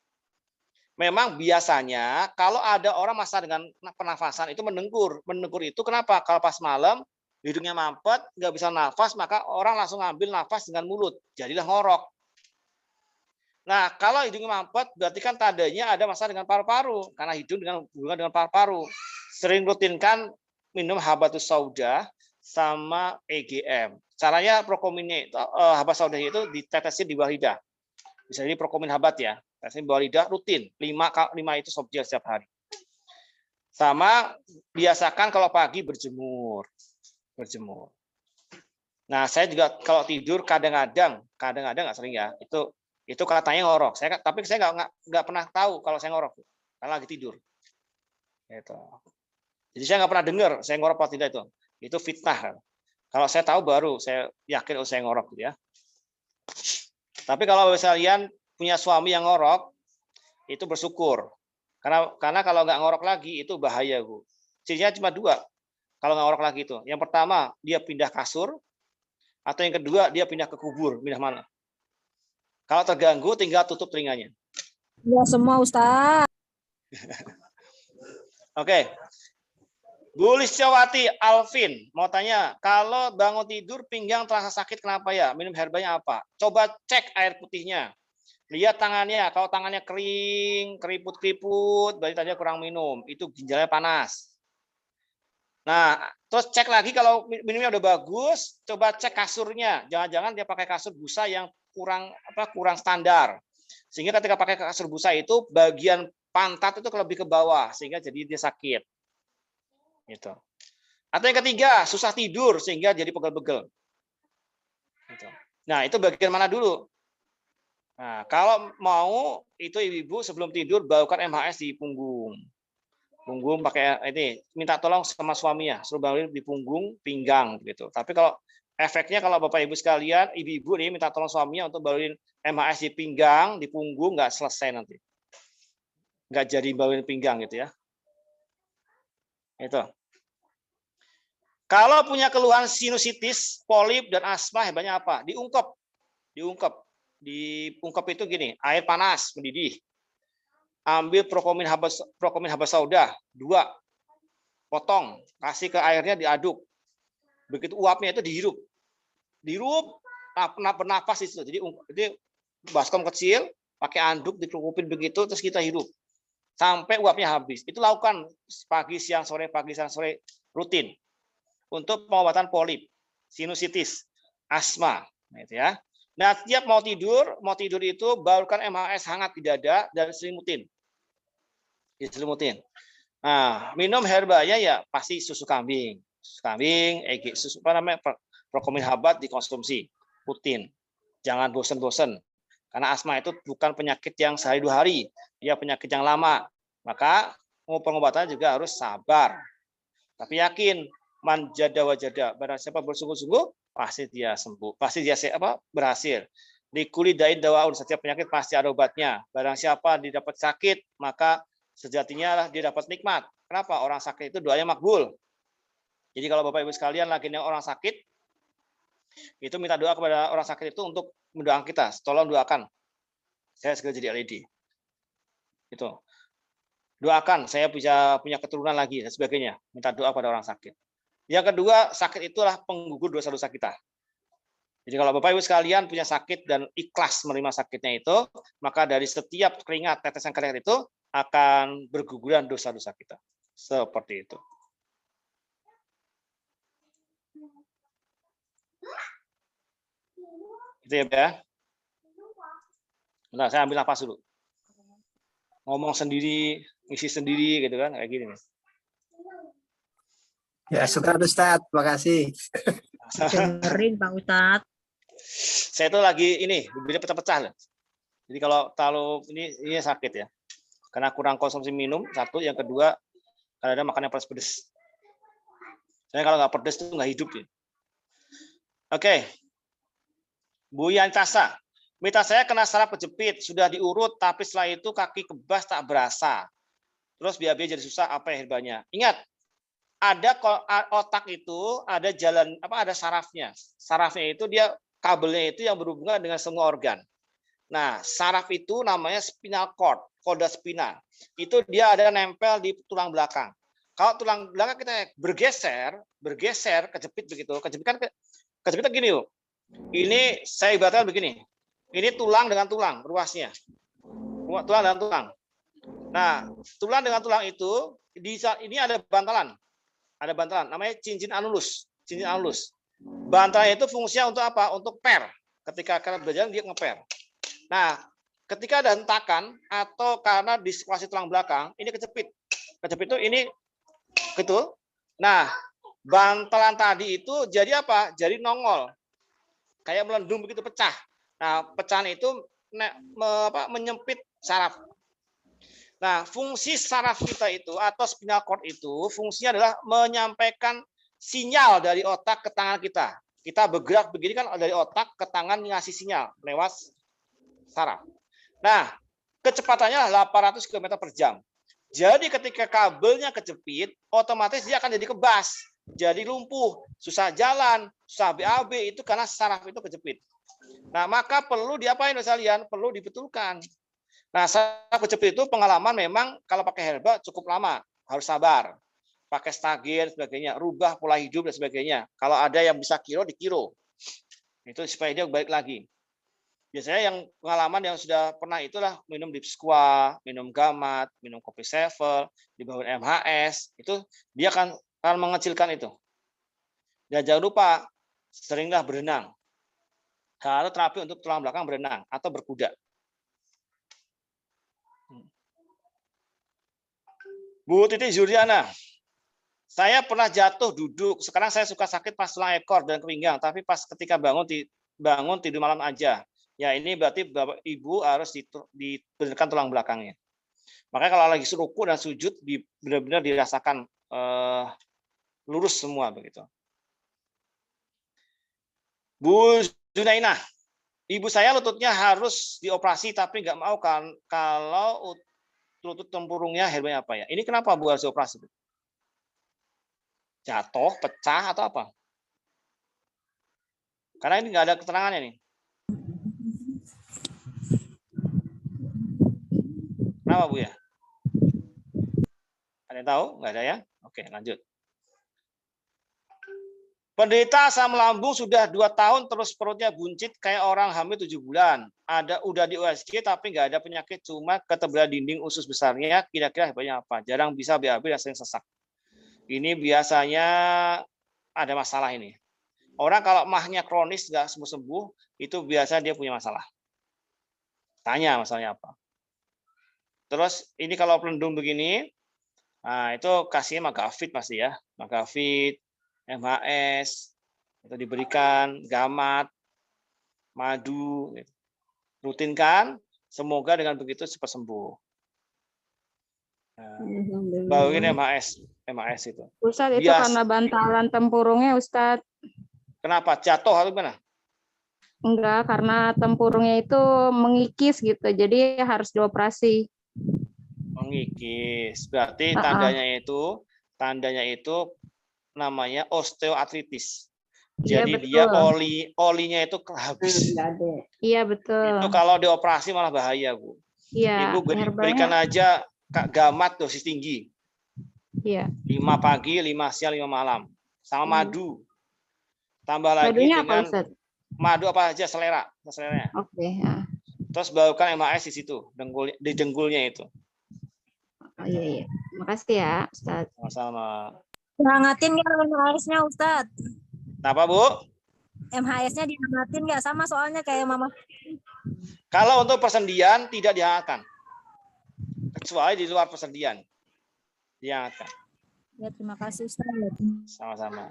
Memang biasanya kalau ada orang masalah dengan pernafasan itu mendengkur. Mendengkur itu kenapa? Kalau pas malam hidungnya mampet, nggak bisa nafas, maka orang langsung ngambil nafas dengan mulut. Jadilah ngorok. Nah, kalau hidungnya mampet, berarti kan tandanya ada masalah dengan paru-paru. Karena hidung dengan hubungan dengan paru-paru. Sering rutinkan minum habatus sauda sama EGM. Caranya prokominnya habatus sauda itu ditetesin di bawah lidah. Bisa jadi prokomin habat ya. Tetesin di bawah lidah rutin. 5 itu setiap hari. Sama biasakan kalau pagi berjemur. Nah, saya juga kalau tidur kadang-kadang nggak sering ya. Itu katanya ngorok. Tapi saya nggak pernah tahu kalau saya ngorok karena lagi tidur. Gitu. Jadi saya nggak pernah dengar saya ngorok atau tidak itu. Itu fitnah. Kalau saya tahu baru saya yakin saya ngorok gitu ya. Tapi kalau misalnya punya suami yang ngorok, itu bersyukur. Karena kalau nggak ngorok lagi itu bahaya, Bu. Cirinya cuma 2. Kalau nggak ngorok lagi itu. Yang pertama, dia pindah kasur. Atau yang kedua, dia pindah ke kubur. Pindah mana? Kalau terganggu, tinggal tutup telinganya. Ya semua Ustaz. Oke. Bu Lisyawati Alvin mau tanya, kalau bangun tidur pinggang terasa sakit kenapa ya? Minum herbanya apa? Coba cek air putihnya. Lihat tangannya, kalau tangannya kering, keriput-keriput, berarti tadi kurang minum. Itu ginjalnya panas. Nah, terus cek lagi kalau minumnya udah bagus, coba cek kasurnya. Jangan-jangan dia pakai kasur busa yang kurang standar. Sehingga ketika pakai kasur busa itu bagian pantat itu lebih ke bawah sehingga jadi dia sakit. Gitu. Atau yang ketiga, susah tidur sehingga jadi pegel-pegel. Gitu. Nah, itu bagian mana dulu? Nah, kalau mau itu ibu-ibu sebelum tidur bawakan MHS di punggung. Punggung pakai ini, minta tolong sama suaminya, suruh bangunin di punggung, pinggang gitu. Tapi kalau efeknya kalau Bapak Ibu sekalian, ibu-ibu nih minta tolong suaminya untuk bangunin MHS di pinggang, di punggung nggak selesai nanti. Nggak jadi bangunin pinggang gitu ya. Itu. Kalau punya keluhan sinusitis, polip dan asma hebatnya apa? Diungkep. Diungkep itu gini, air panas mendidih. Ambil prokomin haba sauda 2, potong, kasih ke airnya diaduk. Begitu uapnya itu dihirup, bernapas itu. Jadi baskom kecil, pakai anduk dikelupin begitu, terus kita hirup sampai uapnya habis. Itu lakukan pagi siang sore rutin untuk pengobatan polip, sinusitis, asma, gitu ya. Nah, setiap mau tidur itu barukan MHS hangat di dada dan diselimutin. Nah, minum herbanya ya pasti susu kambing, susu prokomin habat dikonsumsi rutin. Jangan bosan-bosan. Karena asma itu bukan penyakit yang sehari 2 hari, dia penyakit yang lama. Maka pengobatannya juga harus sabar. Tapi yakin, man jada wajada, barang siapa bersungguh-sungguh pasti dia sembuh, pasti dia berhasil. Di kulidain dawaun, setiap penyakit pasti ada obatnya. Barang siapa didapat sakit, maka sejatinya dia dapat nikmat. Kenapa? Orang sakit itu doanya makbul. Jadi kalau Bapak Ibu sekalian lagi yang orang sakit, itu minta doa kepada orang sakit itu untuk mendoakan kita. Tolong doakan. Saya segera jadi LED. Itu. Doakan saya bisa punya keturunan lagi dan sebagainya. Minta doa pada orang sakit. Yang kedua, sakit itulah penggugur dosa-dosa kita. Jadi kalau Bapak Ibu sekalian punya sakit dan ikhlas menerima sakitnya itu, maka dari setiap keringat, tetesan keringat itu akan berguguran dosa-dosa kita. Seperti itu. Itu ya. Nah, saya ambil nafas dulu. Ngomong sendiri, ngisi sendiri gitu kan, kayak gini nih. Ya, syukur Ustaz. Terima kasih. Dengerin Pak Ustadz. Saya tuh lagi ini, bibirnya pecah-pecah. Jadi kalau terlalu ini sakit ya. Karena kurang konsumsi minum, satu. Yang kedua, kadang-kadang makannya pedes-pedes. Saya kalau nggak pedes tuh nggak hidup. Ya. Oke. Bu Yantasa. Mita saya kena saraf kejepit, sudah diurut, tapi setelah itu kaki kebas tak berasa. Terus BAB jadi susah, apa ya herbanya? Ingat, ada otak itu, ada jalan, ada sarafnya. Sarafnya itu dia kabelnya itu yang berhubungan dengan semua organ. Nah, saraf itu namanya spinal cord, koda spina. Itu dia ada nempel di tulang belakang. Kalau tulang belakang kita bergeser, kejepit begitu. Kejepit gini, yuk. Ini saya ibaratkan begini. Ini tulang dengan tulang, ruasnya. Tulang dengan tulang. Nah, tulang dengan tulang itu, ini ada bantalan. Ada bantalan, namanya cincin anulus. Bantalan itu fungsinya untuk apa? Untuk per. Ketika kalian berjalan, dia ngeper. Nah, ketika ada hentakan, atau karena di sirkulasi tulang belakang, ini kejepit. Kejepit itu ini, gitu. Nah, bantalan tadi itu jadi apa? Jadi nongol. Kayak melendung begitu, pecah. Nah, pecahan itu menyempit saraf. Nah, fungsi saraf kita itu atau spinal cord itu fungsinya adalah menyampaikan sinyal dari otak ke tangan kita. Kita bergerak begini kan dari otak ke tangan ngasih sinyal lewat saraf. Nah, kecepatannya 800 km per jam. Jadi ketika kabelnya kejepit, otomatis dia akan jadi kebas, jadi lumpuh, susah jalan, susah BAB itu karena saraf itu kejepit. Nah, maka perlu diapain sekalian? Perlu dibetulkan. Nah, saraf kejepit itu pengalaman memang kalau pakai herba cukup lama, harus sabar. Pakai stagir sebagainya, rubah pola hidup dan sebagainya. Kalau ada yang bisa kiro, dikiro. Itu supaya dia balik lagi. Biasanya yang pengalaman yang sudah pernah itulah minum Dipsqua, minum Gamat, minum kopi Sevel, di bawah MHS, itu dia akan akan mengecilkan itu. Dan jangan lupa seringlah berenang. Kalau terapi untuk tulang belakang berenang atau berkuda. Bu Titi Zuriana, saya pernah jatuh duduk. Sekarang saya suka sakit pas tulang ekor dan pinggang, tapi pas ketika bangun tidur malam aja. Ya ini berarti Bapak Ibu harus dibenarkan tulang belakangnya. Makanya kalau lagi ruku dan sujud benar-benar dirasakan lurus semua begitu. Bu Junainah, ibu saya lututnya harus dioperasi tapi nggak mau kan kalau lutut tempurungnya herbanya apa ya? Ini kenapa Bu harus dioperasi? Jatuh, pecah atau apa? Karena ini nggak ada keterangannya nih. Kenapa Bu ya? Ada yang tahu? Nggak ada ya? Oke, lanjut. Penderita asam lambung sudah 2 tahun terus perutnya buncit kayak orang hamil 7 bulan. Udah di USG tapi nggak ada penyakit, cuma ketebalan dinding usus besarnya. Kira-kira hebatnya apa? Jarang bisa BAB dan sering sesak. Ini biasanya ada masalah ini. Orang kalau mahnya kronis nggak sembuh-sembuh, itu biasa dia punya masalah. Tanya masalahnya apa. Terus ini kalau pelindung begini, nah itu kasihnya Magafit pasti ya. Magafit, MHS, itu diberikan gamat, madu, gitu. Rutinkan, semoga dengan begitu cepat sembuh. Bawain MHS itu. Ustadz itu karena bantalan tempurungnya Ustadz. Kenapa? Jatuh atau gimana? Enggak, karena tempurungnya itu mengikis gitu, jadi harus dioperasi. Mengikis, berarti tandanya itu namanya osteoartritis. Jadi iya, dia olinya itu habis. Iya betul. Itu kalau dioperasi malah bahaya, Bu. Iya. Ibu berikan aja gamat dosis tinggi. Iya. 5 pagi, 5 siang, 5 malam. Sama madu. Tambah lagi Madunya dengan apa, Ustaz? madu apa aja seleranya. Oke, ya. Terus barukan MAS di situ, di dengkulnya itu. Oh, iya. Makasih ya, Ustaz. Sama-sama. Dihangatin nggak MHS-nya, Ustadz? Kenapa, Bu? MHS-nya dihangatin nggak? Sama soalnya kayak Mama. Kalau untuk persendian tidak dihangatkan. Kecuali di luar persendian. Dihangatkan. Ya, terima kasih, Ustadz. Sama-sama.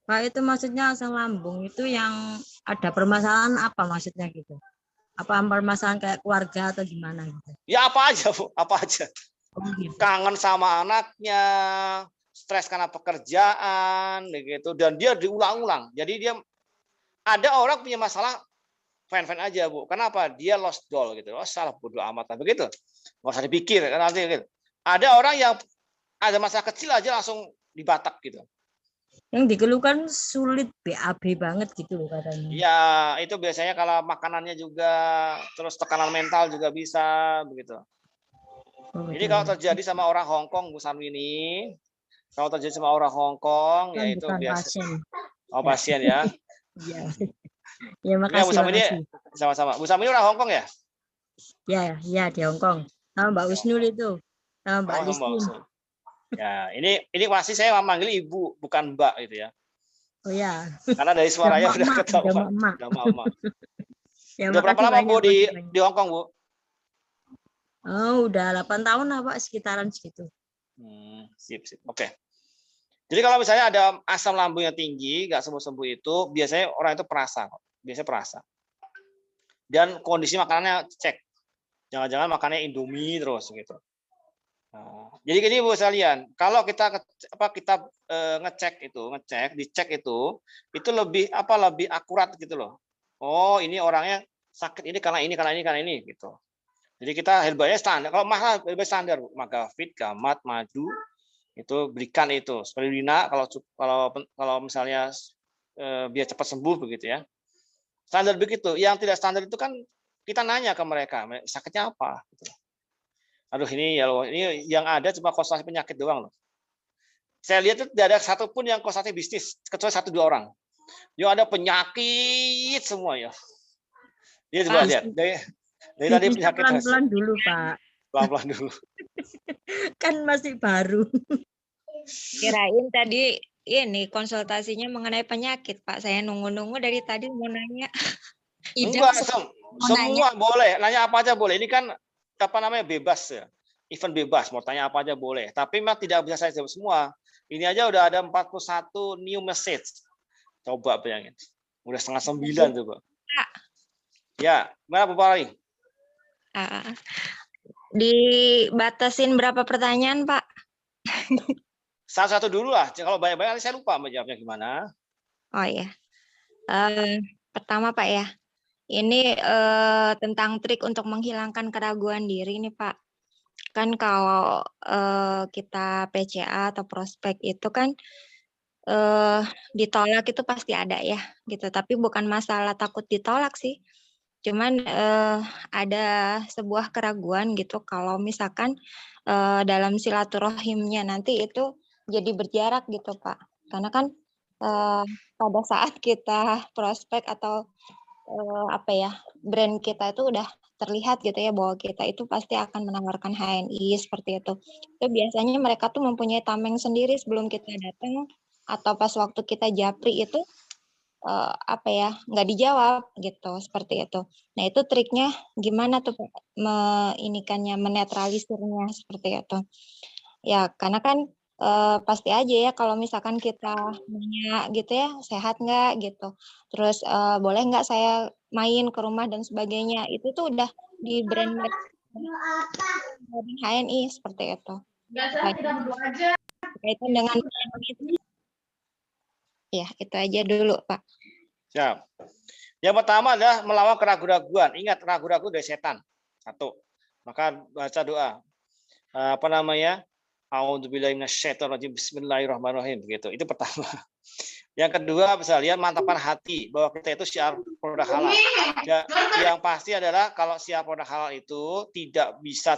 Pak, itu maksudnya asam lambung itu yang ada permasalahan apa maksudnya gitu? Apa permasalahan kayak keluarga atau gimana gitu? Ya apa aja, Bu. Apa aja. Kangen sama anaknya, stres karena pekerjaan, begitu, dan dia diulang-ulang. Jadi dia ada orang punya masalah fan aja, Bu. Kenapa? Dia lost doll gitu. Oh, salah bodo amat begitu. Nggak usah dipikir kan nanti gitu. Ada orang yang ada masalah kecil aja langsung dibatak gitu. Yang dikeluhkan sulit BAB banget gitu loh katanya. Ya, itu biasanya kalau makanannya juga, terus tekanan mental juga bisa begitu. Ini kalau terjadi sama orang Hong Kong, Bu Sarwini, kalau terjadi sama orang Hong Kong, Kan ya itu biasa. Pasien. Oh, pasien ya. Iya. Ya, makasih. Bu Samini sama-sama. Bu Samini orang Hong Kong ya? Ya, di Hong Kong. Sama Mbak Wisnul itu. Sama Mbak Listin. Ya, ini pasti saya manggil Ibu, bukan Mbak gitu ya. Oh ya. Karena dari suaranya udah ketahuan. Udah mama. Ya, udah berapa lama Bu di Hong Kong, Bu? Oh, udah 8 tahun lah, Pak, sekitaran segitu. Sip. Oke. Jadi kalau misalnya ada asam lambung yang tinggi, nggak sembuh-sembuh itu, biasanya orang itu perasa. Biasanya perasa. Dan kondisi makanannya cek. Jangan-jangan makannya Indomie terus gitu. Nah, jadi gini Bu sekalian, kalau kita dicek itu lebih akurat gitu loh. Oh, ini orangnya sakit ini karena ini gitu. Jadi kita herbanya standar. Kalau mahal herbanya standar, Magafit, gamat, madu, itu berikan itu. Spirulina kalau misalnya biar cepat sembuh begitu ya. Standar begitu. Yang tidak standar itu kan kita nanya ke mereka sakitnya apa. Gitu. Aduh ini yang ada cuma konsultasi penyakit doang loh. Saya lihat itu tidak ada satupun yang konsultasi bisnis kecuali 1-2 orang. Yang ada penyakit semua ya. Dia coba lihat. Dari tadi penyakit pelan-pelan dulu, Pak. Pelan-pelan dulu. Kan masih baru. Kirain tadi ini konsultasinya mengenai penyakit, Pak. Saya nunggu-nunggu dari tadi mau nanya. Idam Enggak, mau nanya. semua boleh. Nanya apa aja boleh. Ini kan apa namanya bebas ya. Event bebas, mau tanya apa aja boleh. Tapi memang tidak bisa saya jawab semua. Ini aja udah ada 41 new message. Coba bayangin. Udah 8:30 coba. Ya, mana Bu Pari? Ah, dibatasin berapa pertanyaan, Pak? Satu-satu dulu lah. Kalau banyak-banyak nanti saya lupa menjawabnya gimana. Oh ya. Pertama, Pak ya. Ini tentang trik untuk menghilangkan keraguan diri nih, Pak. Kan kalau kita PCA atau prospek itu kan ditolak itu pasti ada ya gitu. Tapi bukan masalah takut ditolak sih. Cuman ada sebuah keraguan gitu kalau misalkan dalam silaturahimnya nanti itu jadi berjarak gitu, Pak. Karena kan pada saat kita prospek atau apa ya, brand kita itu udah terlihat gitu ya bahwa kita itu pasti akan menawarkan HNI seperti itu. Itu biasanya mereka tuh mempunyai tameng sendiri sebelum kita datang atau pas waktu kita japri itu apa ya, nggak dijawab gitu, seperti itu. Nah, itu triknya gimana tuh Pak, menetralisirnya seperti itu. Ya, karena kan pasti aja ya kalau misalkan kita nanya gitu ya, sehat nggak gitu. Terus boleh nggak saya main ke rumah dan sebagainya. Itu tuh udah di brand HNI seperti itu. Kaitan dengan ya, itu aja dulu, Pak. Siap. Yang pertama adalah melawan keraguan-raguan. Ingat, ragu-ragu dari setan. Satu. Maka baca doa. Apa namanya? A'udzubillahi minasyaitonirrajim. Bismillahirrahmanirrahim. Begitu. Itu pertama. Yang kedua, bisa lihat mantapan hati bahwa kita itu syiar produk halal. Yang pasti adalah kalau syiar produk halal itu tidak bisa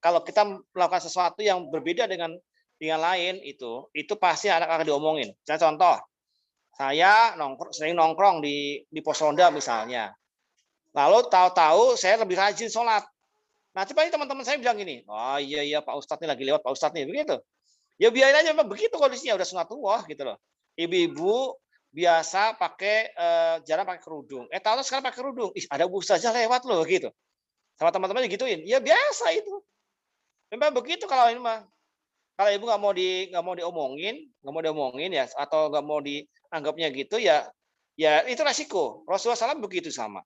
kalau kita melakukan sesuatu yang berbeda dengan lain itu pasti akan diomongin. Saya contoh, saya sering nongkrong di pos ronda misalnya. Lalu tahu-tahu saya lebih rajin sholat. Nah, coba teman-teman saya bilang gini, oh iya Pak Ustadz nih lagi lewat Pak Ustadz nih, begitu. Ya biarin aja memang begitu kondisinya, udah sunatullah gitu loh. Ibu-ibu biasa jarang pakai kerudung. Tahu sekarang pakai kerudung. Ih, ada Bu Ustazah lewat loh gitu. Sama teman-temannya gituin. Ya biasa itu. Memang begitu kalau ini mah. Kalau ibu nggak mau diomongin ya, atau nggak mau dianggapnya gitu ya itu resiko. Rasulullah SAW begitu sama.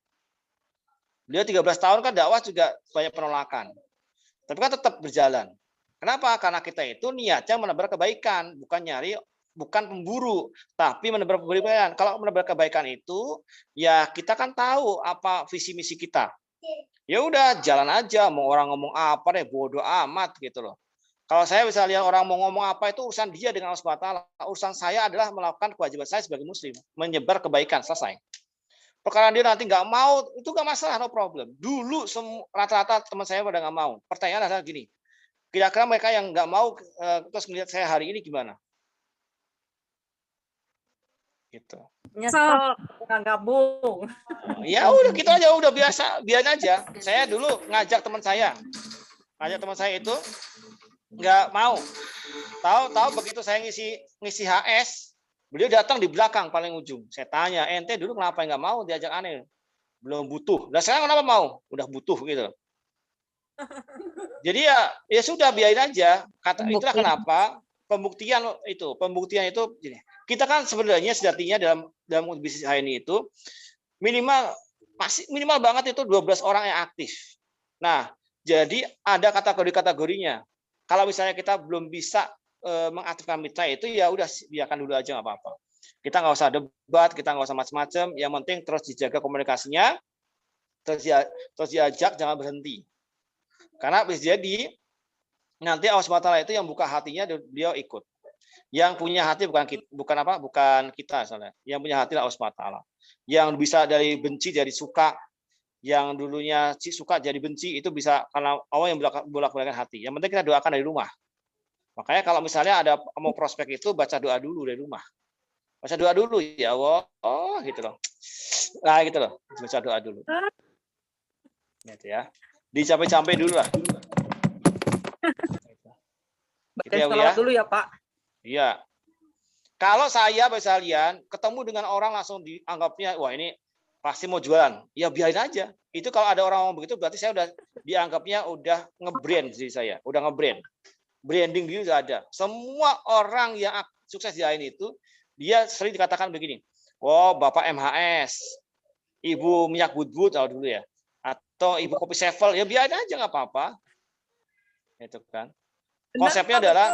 Beliau 13 tahun kan dakwah juga banyak penolakan. Tapi kan tetap berjalan. Kenapa? Karena kita itu niatnya menebar kebaikan, bukan pemburu, tapi menebar kebaikan. Kalau menebar kebaikan itu, ya kita kan tahu apa visi misi kita. Ya udah jalan aja, mau orang ngomong apa deh, bodoh amat gitu loh. Kalau saya bisa lihat orang mau ngomong apa itu urusan dia dengan Allah SWT. Urusan saya adalah melakukan kewajiban saya sebagai muslim, menyebar kebaikan, selesai. Perkara dia nanti nggak mau, itu nggak masalah, no problem. Dulu rata-rata teman saya pada nggak mau. Pertanyaan adalah gini, kira-kira mereka yang nggak mau terus melihat saya hari ini gimana? Gitu. Nyesel nggak gabung. Ya udah gitu aja, udah biasa, biarin aja. Saya dulu ngajak teman saya itu nggak mau. Tahu begitu saya ngisi HS, beliau datang di belakang paling ujung. Saya tanya, ente dulu kenapa nggak mau diajak aneh? Belum butuh. Nah sekarang kenapa mau? Udah butuh gitu. Jadi ya sudah biarin aja. Itulah kenapa pembuktian itu gini. Kita kan sebenarnya sejatinya dalam bisnis HNI itu minimal banget itu 12 orang yang aktif. Nah, jadi ada kategori-kategorinya. Kalau misalnya kita belum bisa mengaktifkan mitra itu, ya udah biarkan dulu aja, nggak apa-apa. Kita nggak usah debat, kita nggak usah macam-macam. Yang penting terus dijaga komunikasinya, terus diajak, jangan berhenti. Karena bisa jadi nanti Allah SWT itu yang buka hatinya, beliau ikut. Yang punya hati bukan kita soalnya. Yang punya hati Allah SWT. Yang bisa dari benci jadi suka, yang dulunya suka jadi benci, itu bisa karena Allah yang bolak-balikan hati. Yang penting kita doakan dari rumah. Makanya kalau misalnya ada mau prospek itu, baca doa dulu dari rumah. Baca doa dulu, ya Allah, gitu loh. Nah gitu loh, baca doa dulu. Gitu ya. Dicapai-capai dulu lah. Gitu ya, Bu ya. Salawat dulu ya, Pak. Iya. Kalau saya misalnya ketemu dengan orang langsung dianggapnya, wah ini pasti mau jualan. Ya biarin aja. Itu kalau ada orang begitu berarti saya udah dianggapnya udah nge-brand diri saya, udah nge-brand. Branding diri sudah ada. Semua orang yang sukses di lain itu, dia sering dikatakan begini, oh Bapak MHS, Ibu minyak bud-bud kalau dulu ya, atau Ibu kopi sevel, ya biarin aja nggak apa-apa. Itu kan. Konsepnya adalah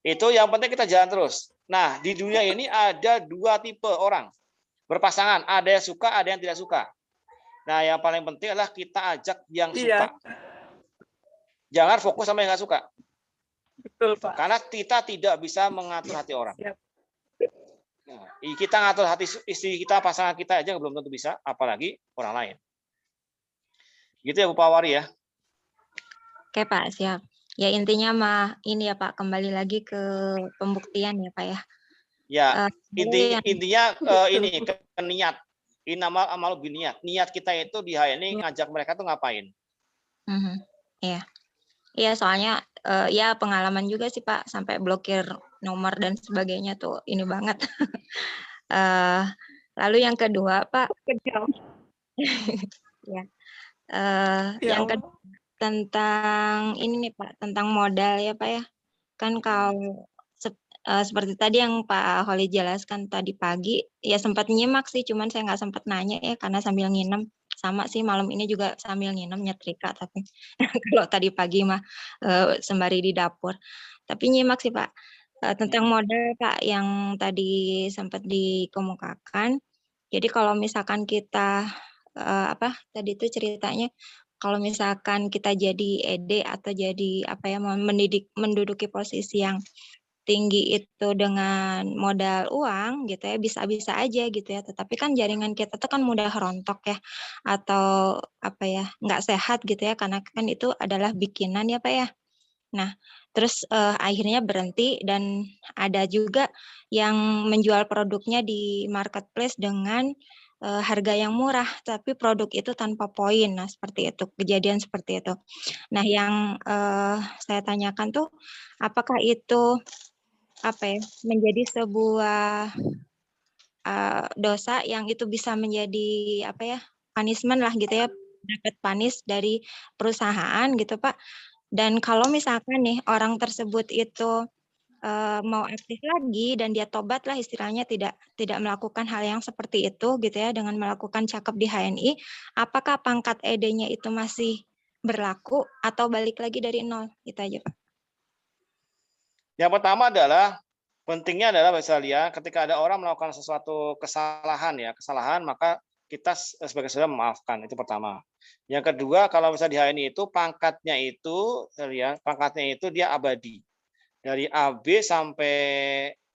itu yang penting kita jalan terus. Nah, di dunia ini ada dua tipe orang berpasangan, ada yang suka, ada yang tidak suka. Nah, yang paling penting adalah kita ajak yang suka. Jangan fokus sama yang nggak suka. Betul, Pak. Karena kita tidak bisa mengatur hati orang. Siap. Nah, kita ngatur hati istri kita, pasangan kita aja belum tentu bisa, apalagi orang lain. Gitu ya Bu Pawari ya. Oke Pak, siap. Ya intinya mah ini ya Pak, kembali lagi ke pembuktian ya Pak ya. Ya, Jadi intinya ini ke niat. Innamal amalu binniyat. Niat kita itu di hari ini ngajak mereka tuh ngapain? Iya. Iya, soalnya ya pengalaman juga sih Pak, sampai blokir nomor dan sebagainya tuh ini banget. Lalu yang kedua Pak, ya, yang kedua tentang ini nih Pak, tentang modal ya Pak ya. Kan kalau seperti tadi yang Pak Holi jelaskan tadi pagi, ya sempat nyimak sih, cuman saya nggak sempat nanya ya karena sambil nginem. Sama sih malam ini juga sambil nginem nyetrika, tapi kalau tadi pagi mah sembari di dapur. Tapi nyimak sih Pak, tentang modal Pak yang tadi sempat dikemukakan. Jadi kalau misalkan kita apa tadi itu ceritanya, kalau misalkan kita jadi ED atau jadi apa ya menduduki posisi yang tinggi itu dengan modal uang gitu ya, bisa-bisa aja gitu ya, tetapi kan jaringan kita tuh kan mudah rontok ya, atau apa ya, nggak sehat gitu ya, karena kan itu adalah bikinan ya Pak ya. Nah, terus akhirnya berhenti, dan ada juga yang menjual produknya di marketplace dengan harga yang murah, tapi produk itu tanpa poin. Nah, seperti itu, kejadian seperti itu. Nah, yang saya tanyakan tuh, apakah itu apa ya, menjadi sebuah dosa yang itu bisa menjadi apa ya, punishment lah gitu ya, dapat punish dari perusahaan gitu Pak. Dan kalau misalkan nih orang tersebut itu mau aktif lagi dan dia tobat lah istilahnya, tidak melakukan hal yang seperti itu gitu ya, dengan melakukan cakep di HNI, apakah pangkat ED-nya itu masih berlaku atau balik lagi dari nol? Itu aja Pak. Yang pertama adalah pentingnya adalah misalnya ketika ada orang melakukan sesuatu kesalahan maka kita sebagai saudara memaafkan, itu pertama. Yang kedua, kalau misalnya di HNI itu pangkatnya itu dia abadi. Dari AB sampai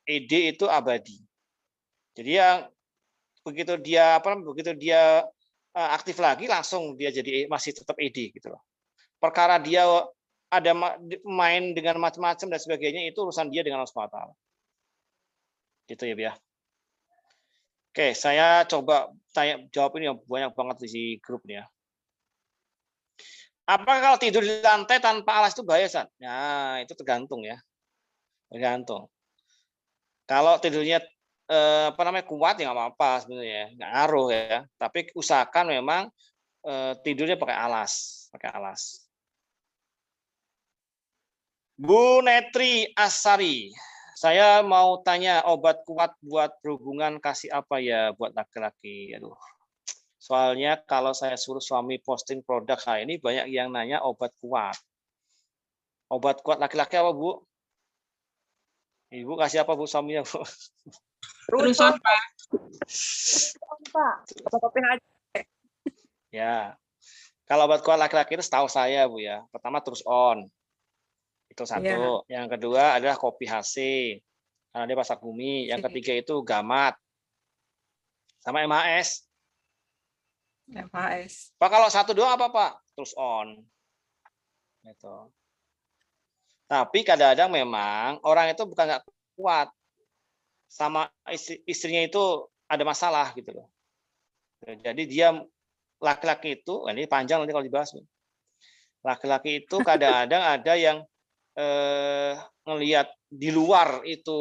ED itu abadi. Jadi yang begitu dia aktif lagi langsung dia jadi masih tetap ED gitu loh. Perkara dia ada main dengan macam-macam dan sebagainya, itu urusan dia dengan Allah SWT. Gitu ya, Bia. Oke, saya coba jawab ini yang banyak banget di grup nih ya. Apakah kalau tidur di lantai tanpa alas itu bahaya, San? Nah, itu tergantung ya. Tergantung. Kalau tidurnya kuat ya nggak apa-apa sebenarnya, nggak ngaruh ya. Tapi usahakan memang tidurnya pakai alas. Bu Netri Asari, saya mau tanya, obat kuat buat berhubungan kasih apa ya buat laki-laki? Aduh. Soalnya kalau saya suruh suami posting produk ini banyak yang nanya obat kuat. Obat kuat laki-laki apa, Bu? Ibu kasih apa, Bu, suaminya, Bu? Ruson, Pak. Ya. Kalau obat kuat laki-laki itu setahu saya, Bu ya. Pertama terus on. Itu satu. Yang kedua adalah kopi HC. Karena dia pasak bumi. Yang ketiga itu gamat. Sama MHS. Pak, kalau satu doang apa, Pak? Terus on. Gitu. Tapi kadang-kadang memang orang itu bukan nggak kuat. Sama istrinya itu ada masalah gitu loh. Jadi dia laki-laki itu, ini panjang nanti kalau dibahas. Laki-laki itu kadang-kadang ada yang ngelihat di luar itu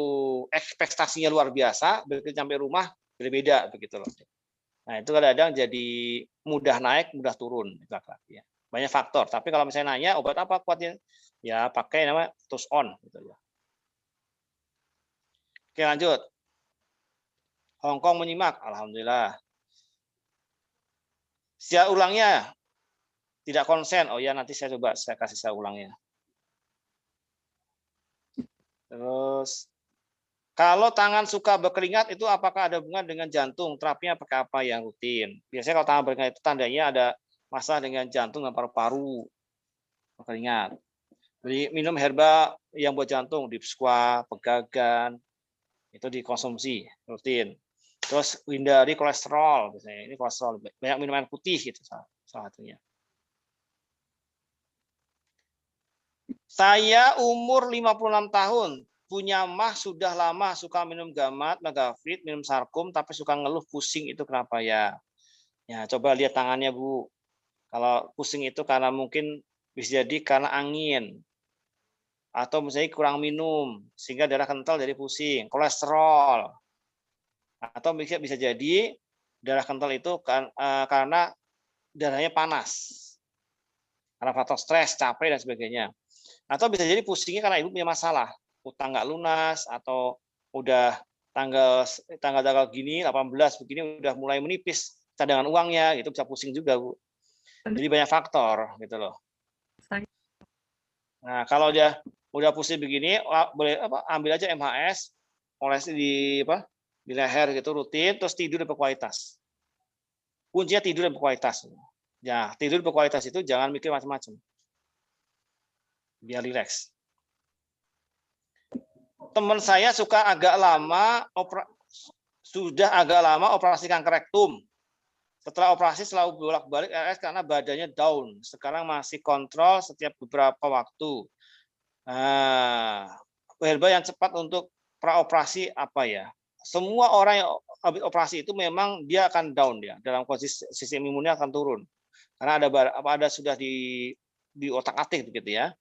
ekspektasinya luar biasa, begitu sampai rumah berbeda begitu loh. Nah, itu kadang-kadang jadi mudah naik, mudah turun laki-laki ya. Banyak faktor, tapi kalau misalnya nanya obat apa kuatnya? Ya pakai nama Tus On gitu ya. Oke, lanjut. Hongkong menyimak, alhamdulillah. Siap ulangnya tidak konsen. Oh ya, nanti saya coba saya kasih saya ulangnya. Terus kalau tangan suka berkeringat itu apakah ada hubungan dengan jantung? Terapinya pakai apa yang rutin? Biasanya kalau tangan berkeringat itu tandanya ada masalah dengan jantung dan paru-paru. Berkeringat. Jadi minum herba yang buat jantung, dipsqua, pegagan, itu dikonsumsi rutin. Terus hindari kolesterol, misalnya ini kolesterol, banyak minum air putih itu salah satunya. Saya umur 56 tahun, punya mah sudah lama suka minum gamat, megafit, minum sarkum, tapi suka ngeluh pusing, itu kenapa ya? Ya coba lihat tangannya Bu. Kalau pusing itu karena mungkin bisa jadi karena angin, atau misalnya kurang minum sehingga darah kental jadi pusing, kolesterol, atau bisa jadi darah kental itu karena darahnya panas, karena faktor stres, capek dan sebagainya. Atau bisa jadi pusingnya karena ibu punya masalah, utang nggak lunas, atau udah tanggal gini 18 begini udah mulai menipis cadangan uangnya, gitu bisa pusing juga Bu. Jadi banyak faktor gitu loh. Nah kalau dia udah pusing begini, boleh ambil aja MHS, oles di leher gitu rutin, terus tidur berkualitas. Kuncinya tidur berkualitas. Ya tidur berkualitas itu jangan mikir macam-macam. Biar rileks. Teman saya sudah agak lama operasi kanker rektum. Setelah operasi selalu bolak-balik RS karena badannya down. Sekarang masih kontrol setiap beberapa waktu. Nah, herba yang cepat untuk praoperasi apa ya? Semua orang yang habis operasi itu memang dia akan down dia. Dalam kondisi sistem imunnya akan turun. Karena ada sudah di otak-atik begitu ya.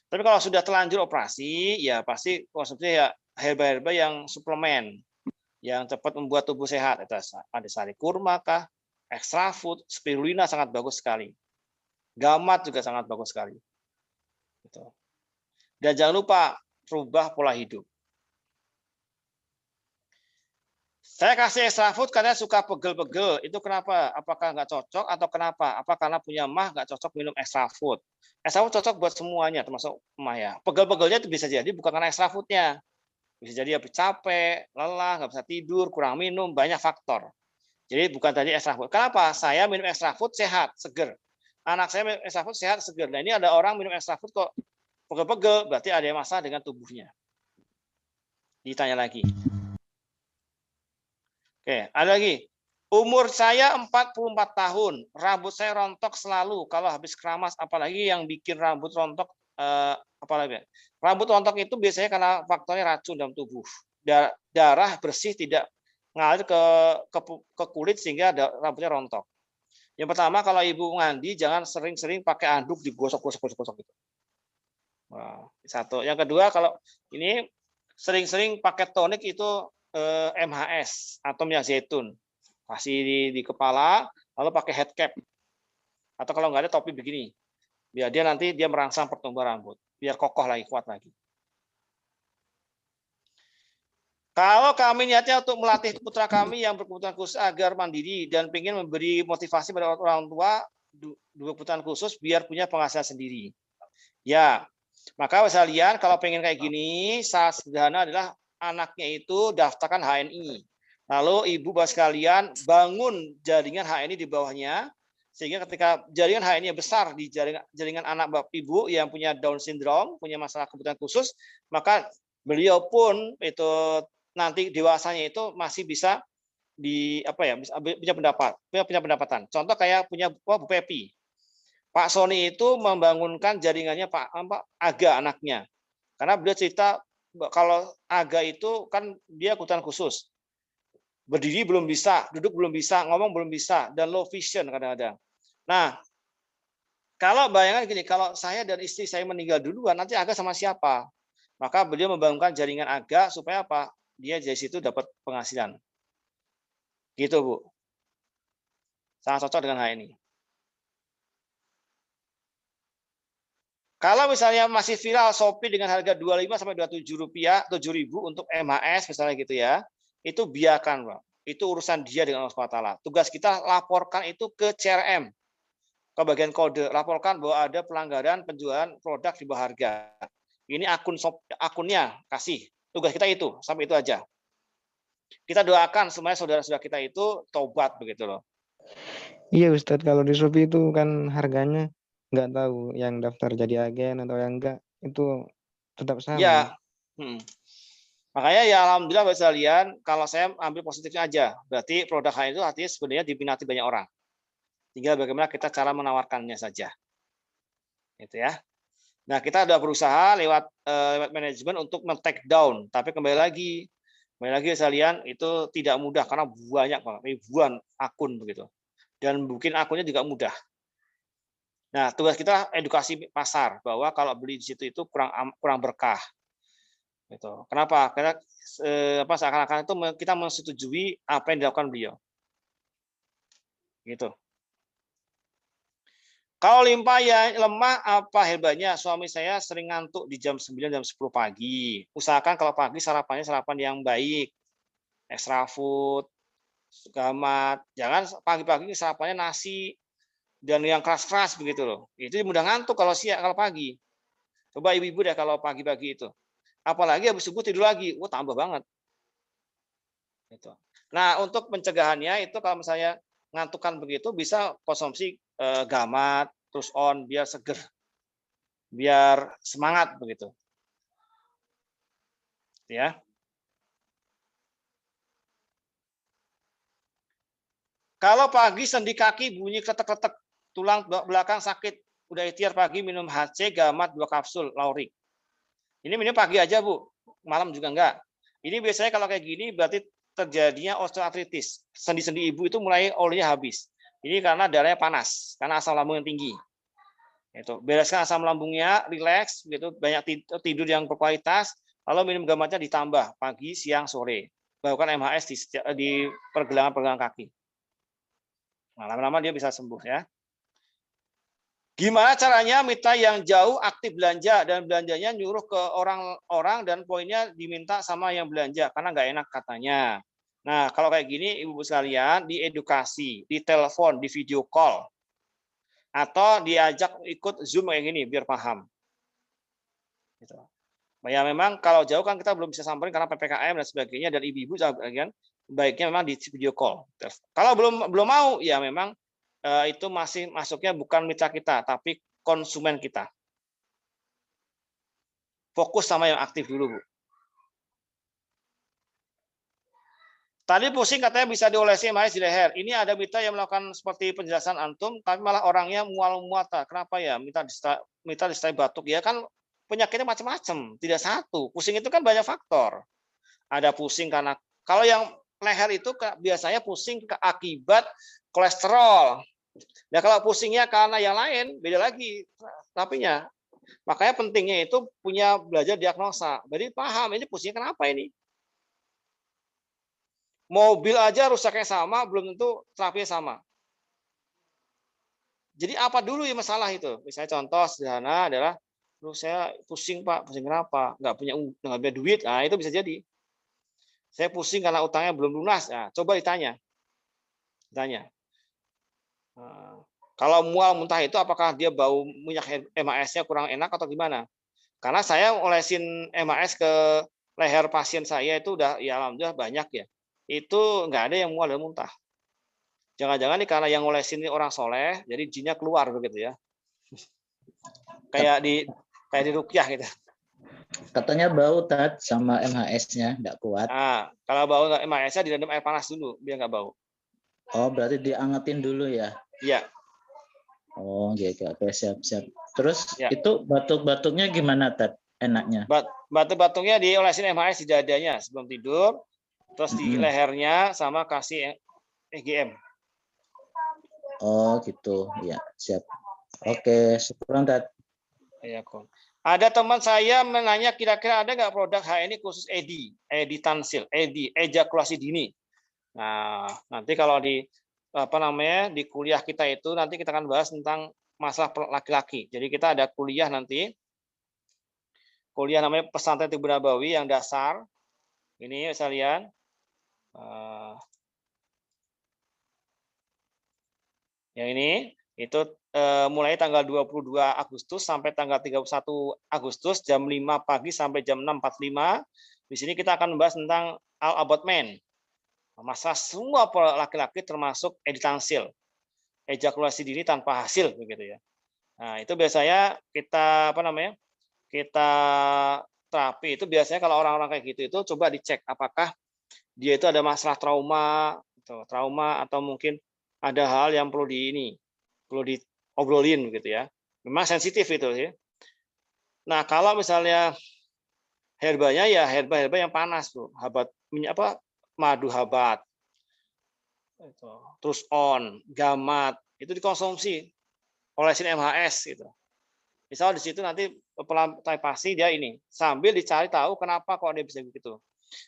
Tapi kalau sudah terlanjur operasi, ya pasti konsumsi ya herba-herba yang suplemen, yang cepat membuat tubuh sehat. Ada sari kurma kah, extra food, spirulina sangat bagus sekali. Gamat juga sangat bagus sekali. Gitu. Dan jangan lupa rubah pola hidup. Saya kasih extra food karena suka pegel-pegel. Itu kenapa? Apakah nggak cocok atau kenapa? Apa karena punya mah nggak cocok minum extra food? Extra food cocok buat semuanya, termasuk mah ya. Pegel-pegelnya itu bisa jadi bukan karena extra foodnya. Bisa jadi habis capek, lelah, nggak bisa tidur, kurang minum, banyak faktor. Jadi bukan tadi extra food. Kenapa? Saya minum extra food sehat, seger. Anak saya minum extra food sehat, seger. Nah ini ada orang minum extra food kok pegel-pegel, berarti ada masalah dengan tubuhnya. Ditanya lagi. Oke, ada lagi. Umur saya 44 tahun, rambut saya rontok selalu kalau habis keramas, apalagi yang bikin rambut rontok apalagi. Rambut rontok itu biasanya karena faktornya racun dalam tubuh. Darah bersih tidak ngalir ke kulit sehingga rambutnya rontok. Yang pertama kalau ibu mandi jangan sering-sering pakai anduk digosok-gosok gitu. Nah, satu. Yang kedua kalau ini sering-sering pakai tonik itu MHS atau minyak zaitun, kasih di kepala, lalu pakai head cap, atau kalau nggak ada topi begini, biar nanti dia merangsang pertumbuhan rambut, biar kokoh lagi, kuat lagi. Kalau kami niatnya untuk melatih putra kami yang berkebutuhan khusus agar mandiri dan ingin memberi motivasi pada orang tua berkebutuhan khusus biar punya penghasilan sendiri. Ya, maka sekalian kalau pengen kayak gini, salah sederhana adalah anaknya itu daftarkan HNI. Lalu ibu bapak sekalian bangun jaringan HNI di bawahnya, sehingga ketika jaringan HNI besar di jaringan anak bapak ibu yang punya Down syndrome, punya masalah kebutuhan khusus, maka beliau pun itu nanti dewasanya itu masih bisa punya pendapatan. Contoh kayak punya Bu Pepi. Pak Sony itu membangunkan jaringannya Pak Aga anaknya. Karena beliau cerita kalau Aga itu kan dia kebutuhan khusus. Berdiri belum bisa, duduk belum bisa, ngomong belum bisa, dan low vision kadang-kadang. Nah, Kalau bayangkan gini, kalau saya dan istri saya meninggal duluan, nanti Aga sama siapa? Maka beliau membangunkan jaringan Aga supaya apa? Dia dari situ dapat penghasilan. Gitu, Bu. Sangat cocok dengan hal ini. Kalau misalnya masih viral Shopee dengan harga 25 sampai 27 rupiah, 7.000 untuk MHS misalnya gitu ya, itu biarkan, Pak. Itu urusan dia dengan Allah SWT. Tugas kita laporkan itu ke CRM, ke bagian kode, laporkan bahwa ada pelanggaran penjualan produk di bawah harga. Ini akunnya kasih. Tugas kita itu, sampai itu aja. Kita doakan semuanya saudara-saudara kita itu taubat begitu loh. Iya Ustadz, kalau di Shopee itu kan harganya nggak tahu yang daftar jadi agen atau yang enggak, itu tetap sama. Ya. Makanya ya alhamdulillah buat sekalian, kalau saya ambil positifnya aja, berarti produk itu artinya sebenarnya diminati banyak orang. Tinggal bagaimana kita cara menawarkannya saja. Gitu ya. Nah, kita sudah berusaha lewat manajemen untuk men-take down, tapi kembali lagi sekalian itu tidak mudah karena banyak banget, ribuan akun begitu. Dan mungkin akunnya juga mudah. Nah, tugas kita edukasi pasar bahwa kalau beli di situ itu kurang berkah. Gitu. Kenapa? Karena seakan-akan itu kita menyetujui apa yang dilakukan beliau. Gitu. Kalau limpah ya lemah, apa hebatnya? Suami saya sering ngantuk di jam 9, jam 10 pagi. Usahakan kalau pagi sarapan yang baik. Extra food, gamat. Jangan pagi-pagi sarapannya nasi dan yang keras-keras begitu loh. Itu mudah ngantuk kalau pagi. Coba ibu-ibu deh kalau pagi-pagi itu. Apalagi habis subuh tidur lagi. Tambah banget. Gitu. Nah, untuk pencegahannya itu kalau misalnya ngantukan begitu bisa konsumsi gamat terus biar seger, biar semangat begitu. Ya. Kalau pagi sendi kaki bunyi kretek-kretek, tulang belakang sakit, udah ikhtiar pagi minum HC gamat 2 kapsul laurik. Ini minum pagi aja, Bu. Malam juga enggak. Ini biasanya kalau kayak gini berarti terjadinya osteoartritis. Sendi-sendi ibu itu mulai olinya habis. Ini karena darahnya panas, karena asam lambung yang tinggi. Itu bereskan asam lambungnya, rileks, gitu, banyak tidur yang berkualitas, lalu minum gamatnya ditambah pagi, siang, sore. Lakukan MHS di pergelangan kaki. Nah, lama-lama dia bisa sembuh ya. Gimana caranya mitra yang jauh aktif belanja dan belanjanya nyuruh ke orang-orang dan poinnya diminta sama yang belanja karena nggak enak katanya. Nah, kalau kayak gini ibu-ibu sekalian diedukasi, ditelepon, di video call atau diajak ikut Zoom kayak gini biar paham. Gitu. Ya memang kalau jauh kan kita belum bisa samperin karena PPKM dan sebagainya dan ibu-ibu bagian baiknya memang di video call. Kalau belum mau ya memang itu masih masuknya bukan mitra kita tapi konsumen kita. Fokus sama yang aktif dulu, Bu. Tadi pusing katanya bisa diolesi MHS di leher. Ini ada mitra yang melakukan seperti penjelasan antum, tapi malah orangnya mual-mual. Kenapa ya? Mitra disertai batuk. Ya kan penyakitnya macam-macam, tidak satu. Pusing itu kan banyak faktor. Ada pusing karena kalau yang leher itu biasanya pusing akibat kolesterol. Nah kalau pusingnya karena yang lain, beda lagi tapinya. Makanya pentingnya itu punya belajar diagnosa. Jadi paham ini pusingnya kenapa ini. Mobil aja rusaknya sama, belum tentu terapinya sama. Jadi apa dulu ya masalah itu? Misalnya contoh sederhana adalah, saya pusing Pak, pusing kenapa? Nggak punya duit, nah itu bisa jadi. Saya pusing karena utangnya belum lunas, nah, coba ditanya. Kalau mual muntah itu apakah dia bau minyak MHS-nya kurang enak atau gimana? Karena saya olesin MHS ke leher pasien saya itu udah ya alhamdulillah banyak ya. Itu nggak ada yang mual dan muntah. Jangan-jangan nih karena yang ngolesin ini orang soleh, jadi jinnya keluar begitu ya. Kayak di ruqyah gitu. Katanya bau Tat sama MHS-nya nggak kuat. Nah, kalau bau MHS-nya direndam air panas dulu biar nggak bau. Oh, berarti diangetin dulu ya? Iya. Oh, gitu. Oke, siap-siap. Terus ya. itu batuk-batuknya gimana Tat? Enaknya? Batuk-batuknya diolesin MHS di dadanya sebelum tidur. Terus di lehernya sama kasih EGM. Oh gitu, ya siap. Oke, syukuran Tat. Ya, Kon. Ada teman saya menanya kira-kira ada nggak produk HNI khusus edi tansil, ejakulasi dini. Nah, nanti kalau di di kuliah kita itu nanti kita akan bahas tentang masalah laki-laki. Jadi kita ada kuliah nanti, kuliah namanya Pesantren Tibu Nabawi yang dasar. Ini sekalian. Yang ini itu mulai tanggal 22 Agustus sampai tanggal 31 Agustus jam 5 pagi sampai jam 6.45. Di sini kita akan membahas tentang all about men. Masalah semua laki-laki termasuk editansil, ejakulasi dini tanpa hasil begitu ya. Nah, itu biasanya kita kita terapi itu biasanya kalau orang-orang kayak gitu itu coba dicek apakah dia itu ada masalah trauma atau mungkin ada hal yang perlu diobrolin gitu ya. Memang sensitif itu ya. Nah, kalau misalnya herbanya ya herba yang panas, Bu. Madu habat. Terus gamat, itu dikonsumsi, olesin MHS gitu. Misal di situ nanti pasti dia ini sambil dicari tahu kenapa kok dia bisa begitu.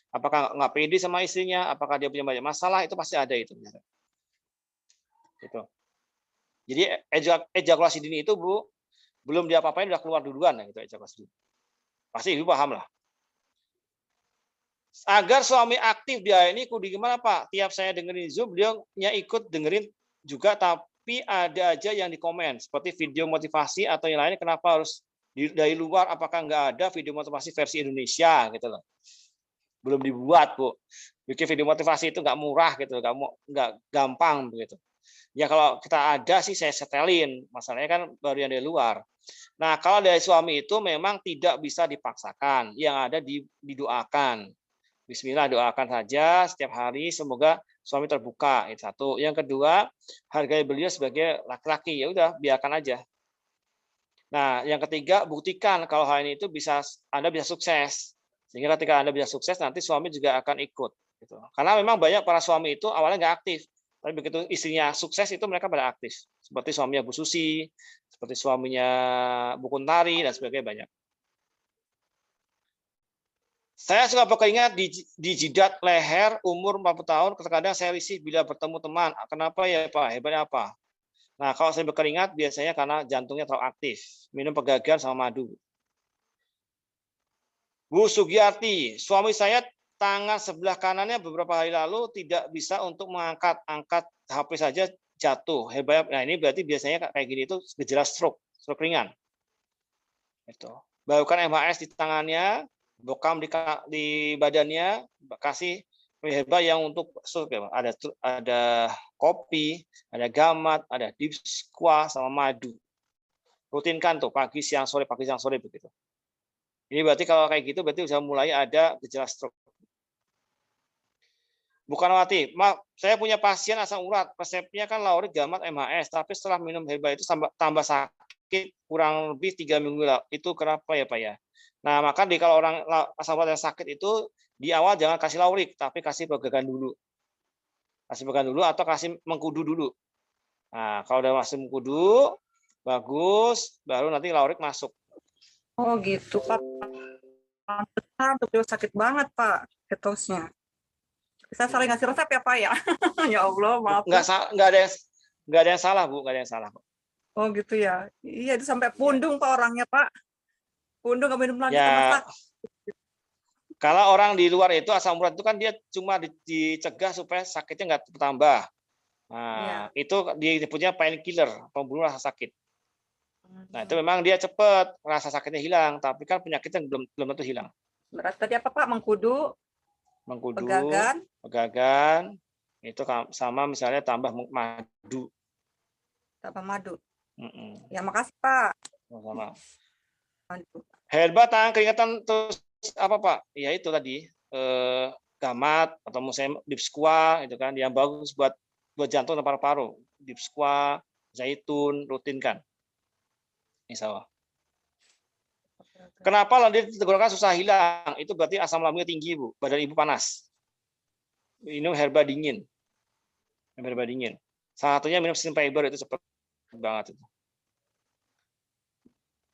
Apakah nggak pede sama istrinya, apakah dia punya banyak masalah, itu pasti ada itu. Gitu. Jadi ejakulasi dini itu, Bu, belum diapa-apain udah keluar duluan ya, itu ejakulasi dini. Pasti Ibu paham lah. Agar suami aktif dia ini kudu gimana, Pak? Tiap saya dengerin Zoom, beliaunya ikut dengerin juga, tapi ada aja yang dikomen seperti video motivasi atau yang lain, kenapa harus dari luar, apakah nggak ada video motivasi versi Indonesia gitu loh. Belum dibuat, Bu. Bikin video motivasi itu nggak murah gitu, nggak gampang begitu. Ya kalau kita ada sih saya setelin, masalahnya kan baru yang dari luar. Nah, kalau dari suami itu memang tidak bisa dipaksakan, yang ada didoakan. Bismillah, doakan saja setiap hari, semoga suami terbuka. Itu satu. Yang kedua, hargai beliau sebagai laki-laki, ya udah biarkan aja. Nah, yang ketiga, buktikan kalau hal ini itu Anda bisa sukses. Sehingga ketika Anda bisa sukses, nanti suami juga akan ikut. Gitu. Karena memang banyak para suami itu awalnya nggak aktif. Tapi begitu istrinya sukses itu mereka pada aktif. Seperti suaminya Bu Susi, seperti suaminya Bu Kuntari, dan sebagainya banyak. Saya suka berkeringat di jidat leher umur 40 tahun, terkadang saya risih bila bertemu teman. Kenapa ya Pak? Hebatnya apa? Nah, kalau saya berkeringat biasanya karena jantungnya terlalu aktif. Minum pegagan sama madu. Bu Sugiyarti, suami saya tangan sebelah kanannya beberapa hari lalu tidak bisa untuk angkat HP saja jatuh. Hebat. Nah, ini berarti biasanya kayak gini itu gejala stroke ringan. Itu. Barukan MHS di tangannya, bokam di badannya, kasih herba yang untuk ada kopi, ada gamat, ada deep squash sama madu. Rutinkan tuh pagi siang sore begitu. Ini berarti kalau kayak gitu berarti sudah mulai ada gejala stroke. Bukan Wati, saya punya pasien asam urat, resepnya kan laurik gamat MHS, tapi setelah minum herba itu tambah sakit kurang lebih 3 minggu lah. Itu kenapa ya Pak ya? Nah, maka kalau orang asam urat yang sakit itu di awal jangan kasih laurik, tapi kasih pegagan dulu. Kasih pegagan dulu atau kasih mengkudu dulu. Nah, kalau udah masih mengkudu, bagus, baru nanti laurik masuk. Oh gitu Pak. Untuk sakit banget Pak ketosnya. Bisa saling ngasih resep ya Pak ya? Ya Allah, maaf. Nggak ada yang salah Bu, nggak ada yang salah. Oh gitu ya. Iya, itu sampai pundung Pak orangnya Pak. Pundung nggak minum lagi ya, kalau orang di luar itu asam urat itu kan dia cuma dicegah supaya sakitnya nggak bertambah. Nah, itu dia punya painkiller, pembunuh rasa sakit. Nah, itu memang dia cepat rasa sakitnya hilang, tapi kan penyakitnya belum tentu hilang. Berat tadi apa Pak? Mengkudu, pegagan, itu sama misalnya tambah madu. Tambah madu. Ya makasih Pak. Sama. Herba tahan keringatan terus apa Pak? Ya itu tadi gamat atau misalnya deep squash itu kan yang bagus buat jantung dan paru-paru. Deep squash, zaitun, rutinkan. Insya Allah. Kenapa lendir tenggorokan susah hilang? Itu berarti asam lambungnya tinggi Bu, badan Ibu panas. Minum herba dingin. Herba dingin. Salah satunya minum steam fiber itu cepat banget itu.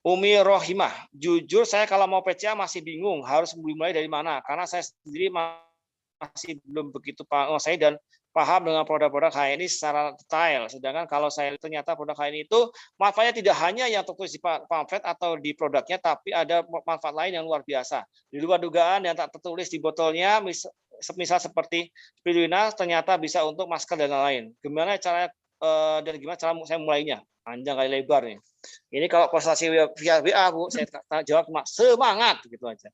Umi Rohimah, jujur saya kalau mau PCA masih bingung harus mulai dari mana, karena saya sendiri masih belum begitu menguasai dan paham dengan produk-produk HNI secara detail. Sedangkan kalau saya ternyata produk HNI itu manfaatnya tidak hanya yang tertulis di pamflet atau di produknya, tapi ada manfaat lain yang luar biasa. Di luar dugaan yang tak tertulis di botolnya, misal seperti spirulina ternyata bisa untuk masker dan lain-lain. Gimana cara dan gimana cara saya mulainya? Panjang kali lebar nih. Ini kalau konsultasi via WA, Bu, saya jawab cuma semangat gitu aja.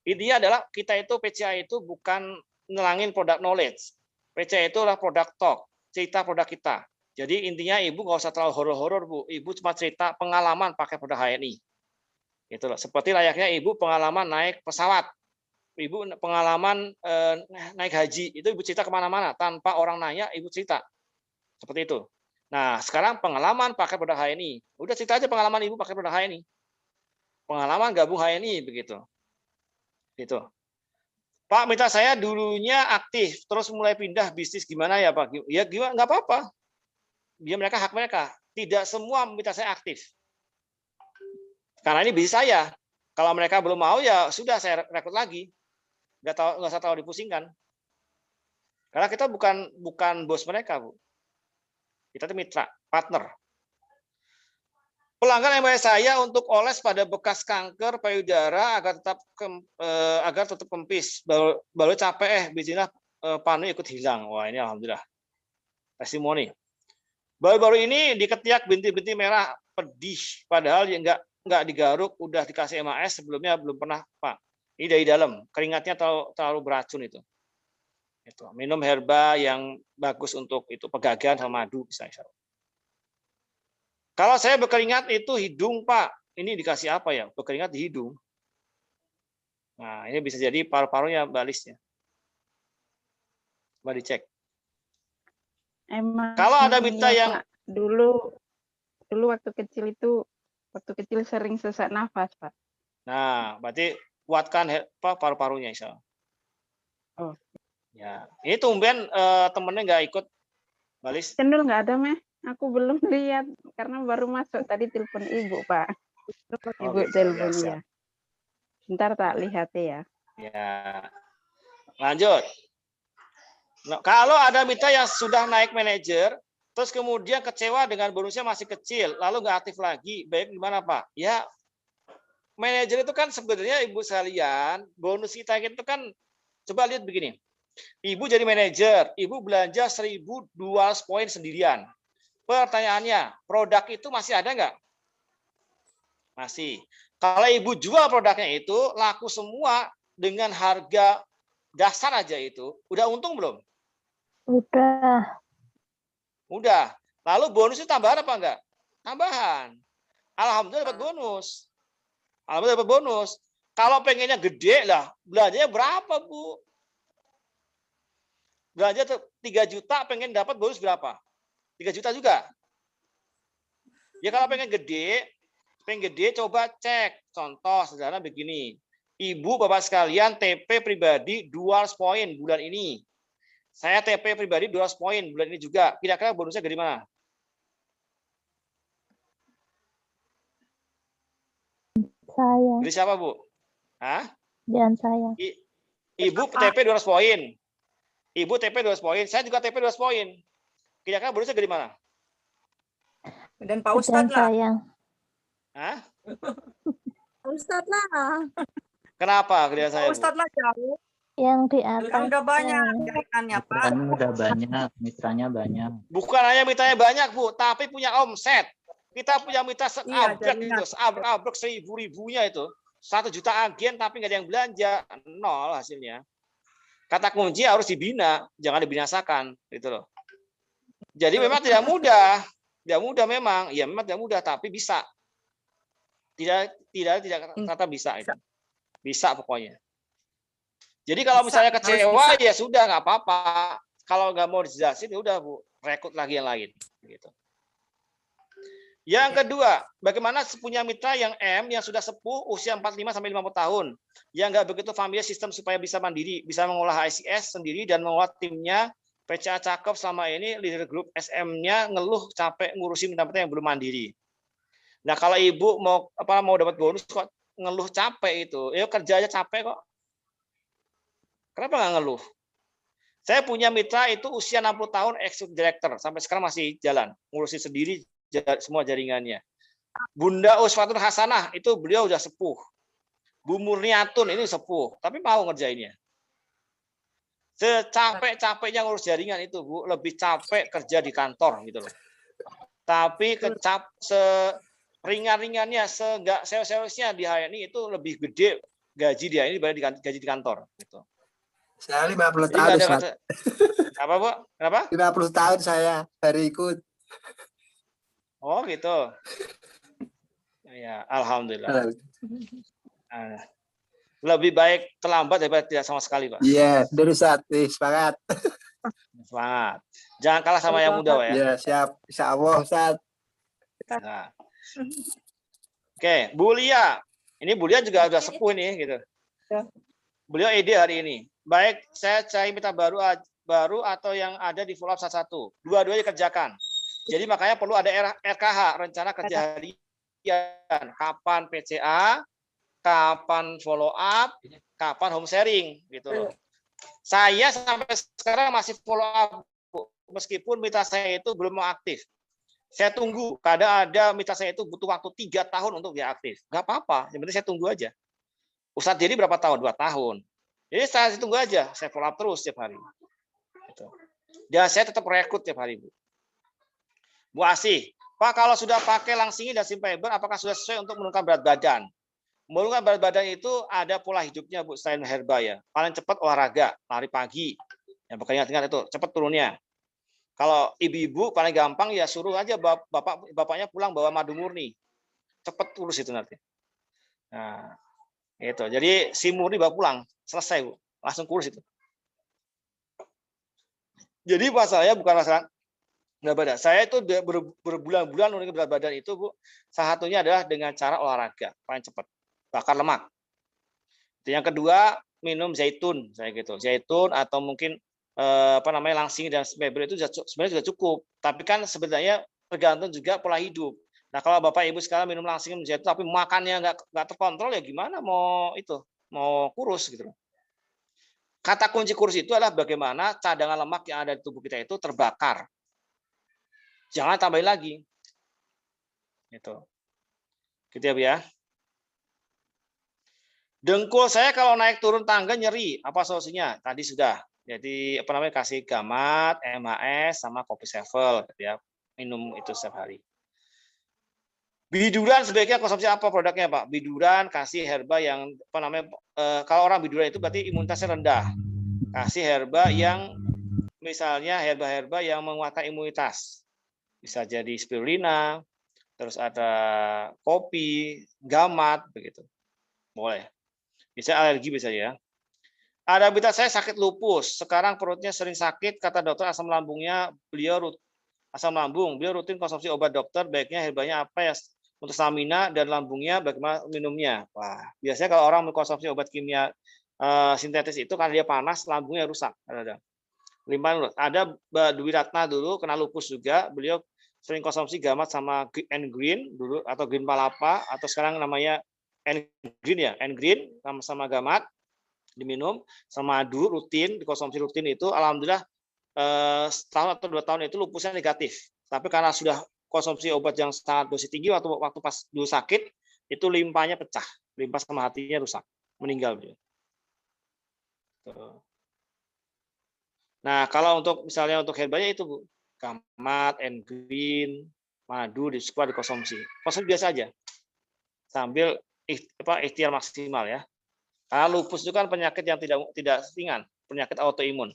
Intinya adalah kita itu PCA itu bukan nelangin produk knowledge. PCA itu adalah produk talk, cerita produk kita. Jadi intinya Ibu nggak usah terlalu horor-horor, Bu. Ibu cuma cerita pengalaman pakai produk HNI. Gitu loh. Seperti layaknya Ibu pengalaman naik pesawat. Ibu pengalaman naik haji. Itu Ibu cerita kemana-mana. Tanpa orang nanya, Ibu cerita. Seperti itu. Nah, sekarang pengalaman pakai produk HNI. Udah cerita aja pengalaman Ibu pakai produk HNI. Pengalaman gabung HNI, begitu. Gitu. Pak, mitra saya dulunya aktif, terus mulai pindah bisnis gimana ya Pak? Ya gimana, nggak apa-apa. Dia mereka hak mereka. Tidak semua mitra saya aktif. Karena ini bisnis saya. Kalau mereka belum mau ya sudah saya rekrut lagi. Nggak usah terlalu dipusingkan. Karena kita bukan bos mereka, Bu. Kita itu mitra, partner. Pelanggan MWS saya untuk oles pada bekas kanker payudara agar tetap kempis. Baru capek bisnisnya panu ikut hilang. Wah, ini alhamdulillah. Testimoni. Baru-baru ini diketiak bintik-bintik merah pedih, padahal ya nggak digaruk, udah dikasih MAS sebelumnya belum pernah, Pak. Ini dari dalam, keringatnya terlalu beracun itu. Itu minum herba yang bagus untuk itu pegagan sama madu bisa. Kalau saya berkeringat itu hidung, Pak. Ini dikasih apa ya? Berkeringat di hidung. Nah, ini bisa jadi paru-parunya balisnya. Coba dicek. Emang kalau ada mitra iya, yang Pak. Dulu waktu kecil sering sesak nafas, Pak. Nah, berarti kuatkan paru-parunya, insya Allah. Oh. Ya, ini tumben temennya nggak ikut balis. Cendol nggak ada, Meh. Aku belum lihat karena baru masuk tadi telepon Ibu, Pak. Ibu gitu. telepon Ya, ya. Bentar tak lihat ya. Ya. Lanjut. Nah, kalau ada mitra yang sudah naik manajer, terus kemudian kecewa dengan bonusnya masih kecil, lalu nggak aktif lagi, baik gimana Pak? Ya, manajer itu kan sebenarnya Ibu sekalian, bonus kita itu kan, coba lihat begini. Ibu jadi manajer, Ibu belanja 1.200 poin sendirian. Pertanyaannya, produk itu masih ada nggak? Masih. Kalau Ibu jual produknya itu, laku semua dengan harga dasar aja itu, udah untung belum? Udah. Lalu bonus itu tambahan apa enggak? Tambahan. Alhamdulillah dapat bonus. Alhamdulillah dapat bonus. Kalau pengennya gede lah, belanjanya berapa, Bu? Belanja 3 juta, pengen dapat bonus berapa? 3 juta juga. Ya kalau pengen gede coba cek. Contoh sederhana begini. Ibu, Bapak sekalian, TP pribadi 200 poin bulan ini. Saya TP pribadi 200 poin bulan ini juga. Kira-kira bonusnya dari mana? Saya. Dari siapa, Bu? Hah? Dan saya. Ibu TP 200 poin. Ibu TP 200 poin. Saya juga TP 200 poin. Kira-kira bonusnya dari mana? Dan Pak Ustadz lah. Saya. Hah? Ustadz lah. Kenapa kerja saya? Pak Ustadz lah jauh. Yang di atas. Kan udah banyak jaringannya, Pak. Mitranya udah banyak, mitranya banyak. Bukan hanya mitranya banyak, Bu, tapi punya omset. Kita punya mitra seabrek itu, seabrek 1000-1000-nya itu. 1 juta agen tapi nggak ada yang belanja, nol hasilnya. Kata kunci harus dibina, jangan dibinasakan, gitu loh. Jadi memang tidak mudah memang, ya memang tidak mudah, tapi bisa. Tidak kata bisa itu. Bisa pokoknya. Jadi kalau misalnya kecewa ya sudah nggak apa-apa. Kalau nggak mau dijelasin ya udah Bu, rekrut lagi yang lain. Gitu. Yang kedua, bagaimana punya mitra yang M yang sudah sepuh usia 45 sampai 50 tahun, yang nggak begitu familiar sistem supaya bisa mandiri, bisa mengolah ICS sendiri dan mengolah timnya. PCA cakep selama ini leader grup SM-nya ngeluh capek ngurusin mitra-mitra yang belum mandiri. Nah, kalau ibu mau dapat bonus kok ngeluh capek itu, ya kerja aja capek kok. Kenapa nggak ngeluh? Saya punya mitra itu usia 60 tahun, executive director, sampai sekarang masih jalan, ngurusin sendiri semua jaringannya. Bunda Uswatun Hasanah, itu beliau udah sepuh. Bu Murniatun ini sepuh, tapi mau ngerjainnya. Secapek-capeknya ngurus jaringan itu, Bu, lebih capek kerja di kantor gitu loh. Tapi seringan-ringannya, enggak sales-salesnya di HNI itu lebih gede gaji dia ini dibanding gaji di kantor gitu. Saya 50 Jadi tahun, nggak ada Ustaz. apa, Bu? Kenapa? 50 tahun saya baru ikut. Oh, gitu. Ya, alhamdulillah. Lebih baik terlambat daripada tidak sama sekali, Pak. Iya, benar Ustaz. Semangat. Semangat. Jangan kalah sama yang muda, Pak ya. Iya, siap. Insya Allah, Ustaz. Nah. Oke, Bu Lia. Ini Bu Lia juga udah sepuh nih, gitu. Beliau ED hari ini. Baik, saya cari mitra baru atau yang ada di follow up satu-satu. Dua-duanya kerjakan. Jadi makanya perlu ada RKH, rencana kerja harian. Kapan PCA, kapan follow up, kapan home sharing, gitu loh. Saya sampai sekarang masih follow up, meskipun mitra saya itu belum mau aktif. Saya tunggu, kadang ada mitra saya itu butuh waktu 3 tahun untuk dia aktif. Nggak apa-apa, yang penting saya tunggu aja. Ustadz jadi berapa tahun? 2 tahun. Jadi saya tunggu aja, saya follow up terus setiap hari. Gitu. Dan saya tetap rekrut tiap hari, Bu. Bu Asih, Pak, kalau sudah pakai Langsingi dan Simfiber, apakah sudah sesuai untuk menurunkan berat badan? Menurunkan berat badan itu ada pola hidupnya, Bu, selain herba ya. Paling cepat olahraga, lari pagi. Ya, pokoknya ingat itu, cepat turunnya. Kalau ibu-ibu paling gampang ya suruh aja bapaknya pulang bawa madu murni. Cepat kurus itu nanti. Nah, itu. Jadi si murni bawa pulang, selesai, Bu. Langsung kurus itu. Jadi masalahnya bukan masalah berat badan. Saya itu berbulan-bulan menurunkan berat badan itu, Bu. Salah satunya adalah dengan cara olahraga, paling cepat. Bakar lemak. Yang kedua, minum zaitun, saya gitu. Zaitun atau mungkin Langsing dan Simfiber itu sebenarnya juga cukup. Tapi kan sebenarnya tergantung juga pola hidup. Nah, kalau Bapak Ibu sekarang minum Langsing dan Zaitun tapi makannya nggak terkontrol, ya gimana mau kurus gitu loh. Kata kunci kurus itu adalah bagaimana cadangan lemak yang ada di tubuh kita itu terbakar. Jangan tambahin lagi. Gitu. Gitu ya, Bu ya. Dengkul saya kalau naik turun tangga nyeri, apa solusinya? Tadi sudah. Jadi kasih gamat, MHS sama kopi sevel gitu ya. Minum itu setiap hari. Biduran sebaiknya konsumsi apa produknya, Pak? Biduran kasih herba yang kalau orang biduran itu berarti imunitasnya rendah. Kasih herba yang misalnya herba-herba yang menguatkan imunitas. Bisa jadi spirulina, terus ada kopi, gamat begitu. Boleh. Bisa alergi bisa ya. Ada berita saya sakit lupus, sekarang perutnya sering sakit, kata dokter asam lambungnya beliau rutin konsumsi obat dokter, baiknya herbanya apa ya untuk stamina dan lambungnya bagaimana minumnya. Wah, biasanya kalau orang mengkonsumsi obat kimia sintetis itu karena dia panas, lambungnya rusak. Ada Dwi Ratna dulu kena lupus juga, beliau sering konsumsi gamat sama N-Green dulu atau Green Palapa atau sekarang namanya N-Green ya, N-Green sama gamat. Diminum sama madu rutin, dikonsumsi rutin itu alhamdulillah setahun atau 2 tahun itu lupusnya negatif. Tapi karena sudah konsumsi obat yang sangat dosis tinggi waktu pas dulu sakit itu limpahnya pecah, limpa sama hatinya rusak, meninggal dia. Nah, kalau untuk misalnya untuk herbanya itu, Bu, gamat, N-Green, madu dikonsumsi. Konsumsi biasa aja. Sambil ikhtiar maksimal ya. Karena lupus itu kan penyakit yang tidak ringan, penyakit autoimun.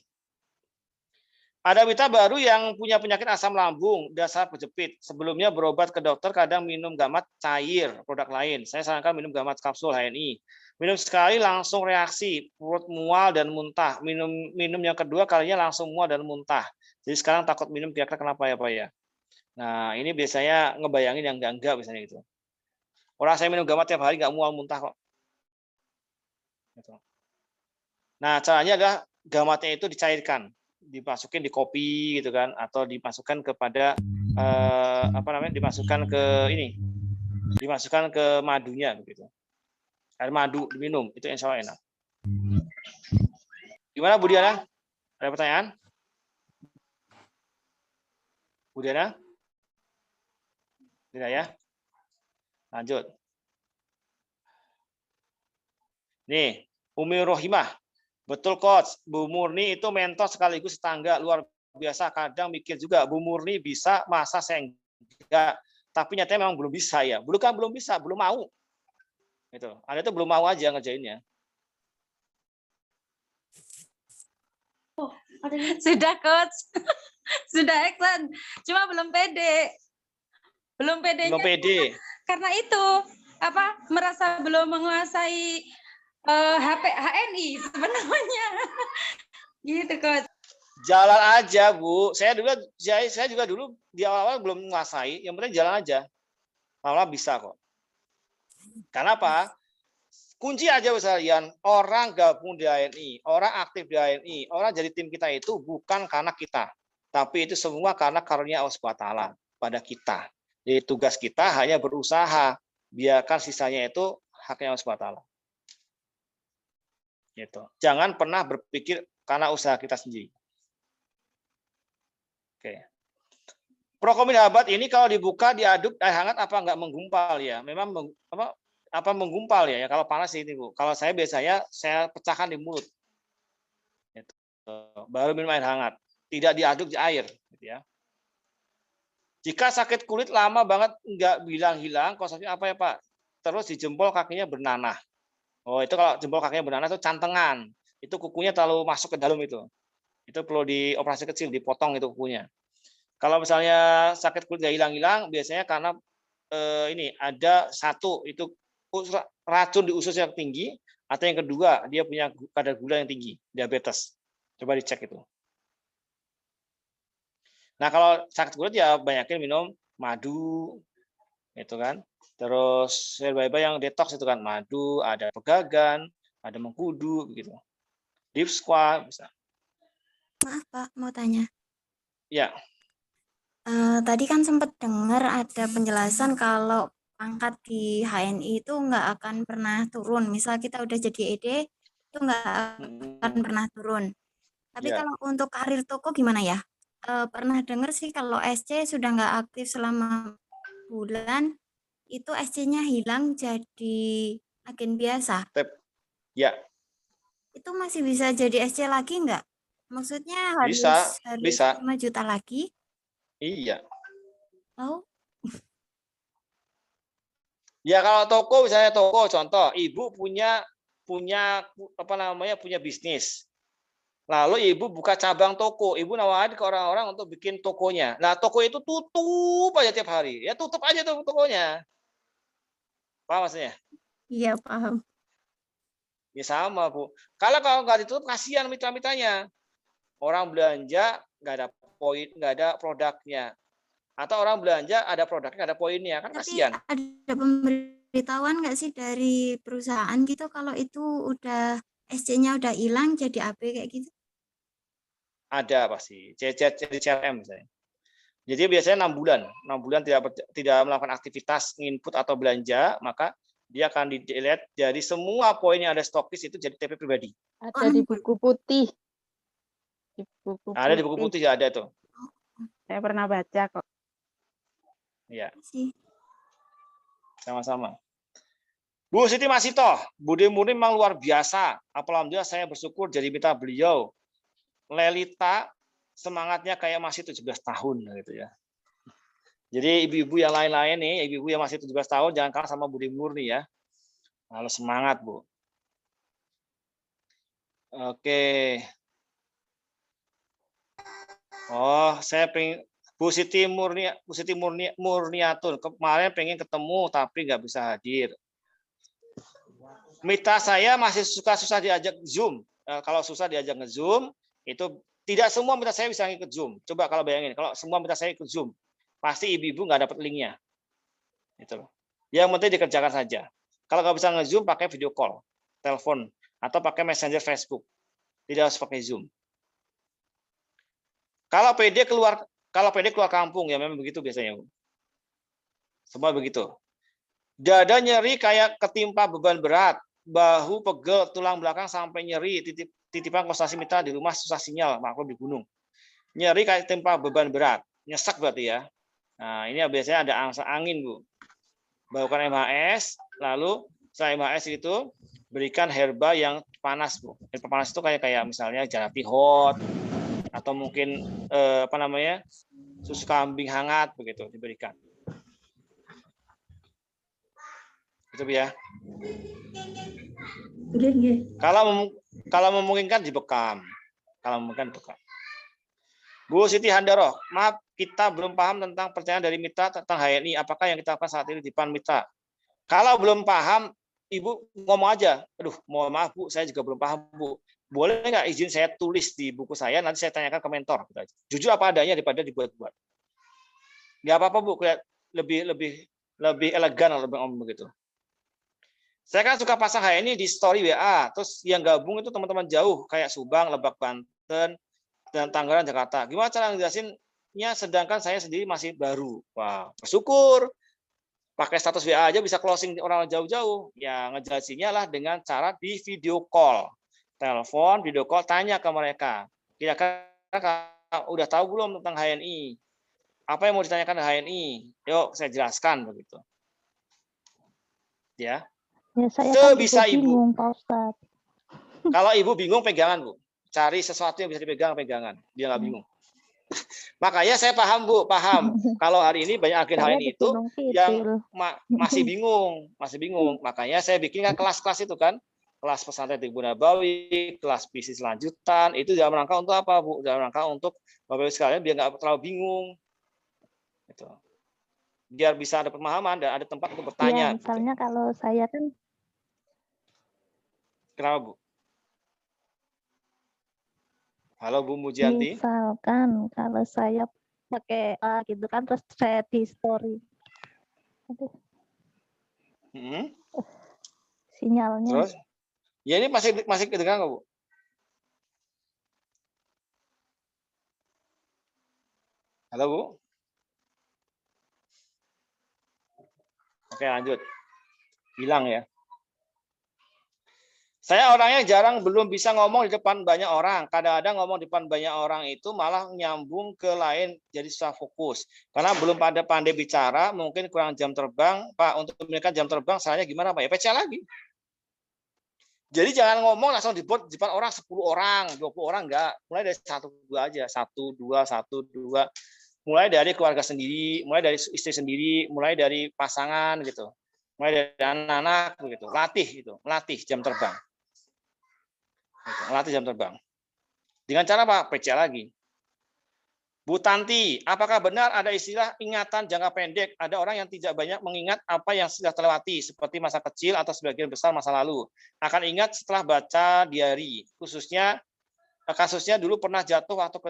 Ada berita baru yang punya penyakit asam lambung, dasar kejepit. Sebelumnya berobat ke dokter, kadang minum gamat cair, produk lain. Saya sarankan minum gamat kapsul HNI. Minum sekali langsung reaksi, perut mual dan muntah. Minum yang kedua kalinya langsung mual dan muntah. Jadi sekarang takut minum kira-kira kenapa ya, Pak ya? Nah, ini biasanya ngebayangin yang enggak biasanya gitu. Orang saya minum gamat tiap hari nggak mual muntah kok. Nah, caranya adalah gamatnya itu dicairkan, dimasukin di kopi gitu kan, atau dimasukkan kepada dimasukkan ke dimasukkan ke madunya begitu. Air madu diminum itu insya Allah enak. Gimana Bu Diana? Ada pertanyaan? Bu Diana? Tidak ya? Lanjut. Nih, Umi Rohimah. Betul Coach, Bu Murni itu mentor sekaligus tetangga luar biasa. Kadang mikir juga Bu Murni bisa, masa saya enggak. Tapi nyatanya memang belum bisa ya. Belum bisa, belum mau. Gitu. Anda itu belum mau aja ngerjainnya. Sudah coach. Sudah excellent. Cuma belum pede. Belum pedenya Belum pede. karena itu merasa belum menguasai HNI sebenarnya. Gitu coach. Jalan aja, Bu. Saya juga dulu di awal-awal belum menguasai, yang penting jalan aja. Lama-lama bisa kok. Karena apa? Kunci aja sekalian, orang gabung di HNI, orang aktif di HNI, orang jadi tim kita itu bukan karena kita, tapi itu semua karena karunia Allah SWT pada kita. Jadi tugas kita hanya berusaha, biarkan sisanya itu haknya Allah SWT. Gitu. Jangan pernah berpikir karena usaha kita sendiri. Oke. Prokominabat ini kalau dibuka diaduk air hangat apa enggak menggumpal ya? Memang apa menggumpal ya? Kalau panas ini Bu. Kalau saya biasanya saya pecahkan di mulut. Gitu. Baru minum air hangat. Tidak diaduk di air. Gitu ya. Jika sakit kulit lama banget enggak bilang hilang, konsepnya apa ya Pak? Terus di jempol kakinya bernanah. Oh itu kalau jempol kakinya bernanah itu cantengan. Itu kukunya terlalu masuk ke dalam itu. Itu perlu dioperasi kecil, dipotong itu kukunya. Kalau misalnya sakit kulit nggak hilang-hilang, biasanya karena ini ada satu itu racun di usus yang tinggi, atau yang kedua dia punya kadar gula yang tinggi, diabetes. Coba dicek itu. Nah kalau sakit kulit ya banyakin minum madu, itu kan. Terus herba-herba yang detox itu kan madu, ada pegagan, ada mengkudu, begitu. Deep squat bisa. Maaf Pak, mau tanya. Ya. Tadi kan sempat dengar ada penjelasan kalau pangkat di HNI itu nggak akan pernah turun. Misal kita udah jadi ED, itu nggak akan pernah turun. Tapi kalau untuk karir toko gimana ya? Pernah dengar sih kalau SC sudah nggak aktif selama bulan, itu SC-nya hilang jadi agen biasa. Ya. Itu masih bisa jadi SC lagi nggak? Maksudnya harus bisa. 5 juta lagi? Iya. Oh. Ya kalau toko misalnya toko contoh ibu punya bisnis. Lalu ibu buka cabang toko, ibu nawarin ke orang-orang untuk bikin tokonya. Nah, toko itu tutup aja tiap hari. Ya tutup aja tuh tokonya. Paham maksudnya? Iya, paham. Ya sama, Bu. Kalau nggak ditutup kasihan mitra-mitranya. Orang belanja nggak ada poin, nggak ada produknya. Atau orang belanja ada produknya, nggak ada poinnya, kan kasihan. Ada pemberitahuan nggak sih dari perusahaan gitu kalau itu udah SC-nya udah hilang jadi AB kayak gitu? Ada pasti. Jadi CRM misalnya. Jadi biasanya 6 bulan tidak melakukan aktivitas input atau belanja, maka dia akan di-delete dari semua poin yang ada stokis itu jadi TP pribadi. Ada di buku putih. Ada di buku putih ya ada tuh. Saya pernah baca kok. Iya. Sama-sama. Bu Siti Masito, Budi Murni memang luar biasa. Alhamdulillah saya bersyukur jadi mitra beliau. Lelita semangatnya kayak masih 17 tahun gitu ya. Jadi ibu-ibu yang lain-lain nih, ibu-ibu yang masih 17 tahun jangan kalah sama Budi Murni ya. Lalu semangat, Bu. Oke. Oh, saya pengen Bu Siti Murniatun kemarin pengen ketemu tapi nggak bisa hadir. Mitra saya masih susah diajak Zoom. Kalau susah diajak nge-Zoom, itu tidak semua mitra saya bisa ngikut Zoom. Coba kalau bayangin, kalau semua mitra saya ikut Zoom, pasti ibu-ibu nggak dapat linknya. Itu. Yang penting dikerjakan saja. Kalau nggak bisa nge-Zoom, pakai video call, telepon, atau pakai Messenger Facebook. Tidak harus pakai Zoom. Kalau PD keluar kampung ya memang begitu biasanya. Semua begitu. Dada nyeri kayak ketimpa beban berat, bahu pegel, tulang belakang sampai nyeri, titipan konsultasi mitra di rumah susah sinyal, maklum di gunung. Nyeri kayak ketimpa beban berat, nyesek berarti ya. Nah, ini biasanya ada angin, Bu. Bawakan MHS, lalu setelah MHS itu berikan herba yang panas, Bu. Herba panas itu kayak misalnya jarati hot atau mungkin susu kambing hangat begitu diberikan. Itu ya. Kalau memungkinkan dibekam. Kalau memungkinkan dibekam. Bu Siti Handaro, maaf kita belum paham tentang pertanyaan dari mitra tentang HNI. Apakah yang kita lakukan saat ini di depan mitra? Kalau belum paham, Ibu ngomong aja. Aduh, mohon maaf Bu, saya juga belum paham Bu. Boleh nggak izin saya tulis di buku saya, nanti saya tanyakan ke mentor. Jujur apa adanya daripada dibuat-buat. Nggak apa-apa Bu, lebih elegan kalau ngomong begitu. Saya kan suka pasang HNI di story WA, terus yang gabung itu teman-teman jauh kayak Subang, Lebak, Banten, dan Tangerang, Jakarta. Gimana cara ngejelasinnya sedangkan saya sendiri masih baru? Wah, bersyukur. Pakai status WA aja bisa closing orang jauh-jauh. Ya, ngejelasinnya lah dengan cara di video call. Telepon, video call, tanya ke mereka. Kira-kira udah tahu belum tentang HNI? Apa yang mau ditanyakan HNI? Yuk, saya jelaskan begitu. Ya. Ya, saya kan Sebisa juga bingung, Ibu. Pak Ustadz. Kalau Ibu bingung, pegangan, Bu. Cari sesuatu yang bisa dipegang, pegangan. Dia nggak bingung. Makanya saya paham, Bu, paham. Kalau hari ini banyak agen HNI itu yang masih bingung. Makanya saya bikinkan kelas-kelas itu kan. Kelas pesantren di Nabawi, kelas bisnis lanjutan. Itu dalam rangka untuk apa, Bu? Dalam rangka untuk Bapak-Ibu sekalian biar nggak terlalu bingung. Gitu. Biar bisa ada pemahaman dan ada tempat untuk bertanya. Ya, misalnya gitu. Kalau saya kan. Kenapa, Bu? Halo Bu Mujianti. Misalkan kalau saya pakai gitu kan terus saya di story. Aduh. Sinyalnya. Terus? Ya ini masih kedengaran nggak, Bu? Halo Bu. Oke, lanjut. Hilang ya. Saya orangnya jarang belum bisa ngomong di depan banyak orang. Kadang-kadang ngomong di depan banyak orang itu malah nyambung ke lain, jadi susah fokus. Karena belum pada pandai bicara, mungkin kurang jam terbang. Pak, untuk memberikan jam terbang, salahnya gimana Pak? Ya PC lagi. Jadi jangan ngomong langsung di depan orang 10 orang, 20 orang, enggak. Mulai dari 1-2 aja. 1-2. Mulai dari keluarga sendiri, mulai dari istri sendiri, mulai dari pasangan gitu. Mulai dari anak-anak begitu. Latih jam terbang. Melatih jam terbang. Dengan cara apa? PC lagi. Bu Tanti, apakah benar ada istilah ingatan jangka pendek? Ada orang yang tidak banyak mengingat apa yang sudah terlewati, seperti masa kecil atau sebagian besar masa lalu. Akan ingat setelah baca diari. Khususnya, kasusnya dulu pernah jatuh waktu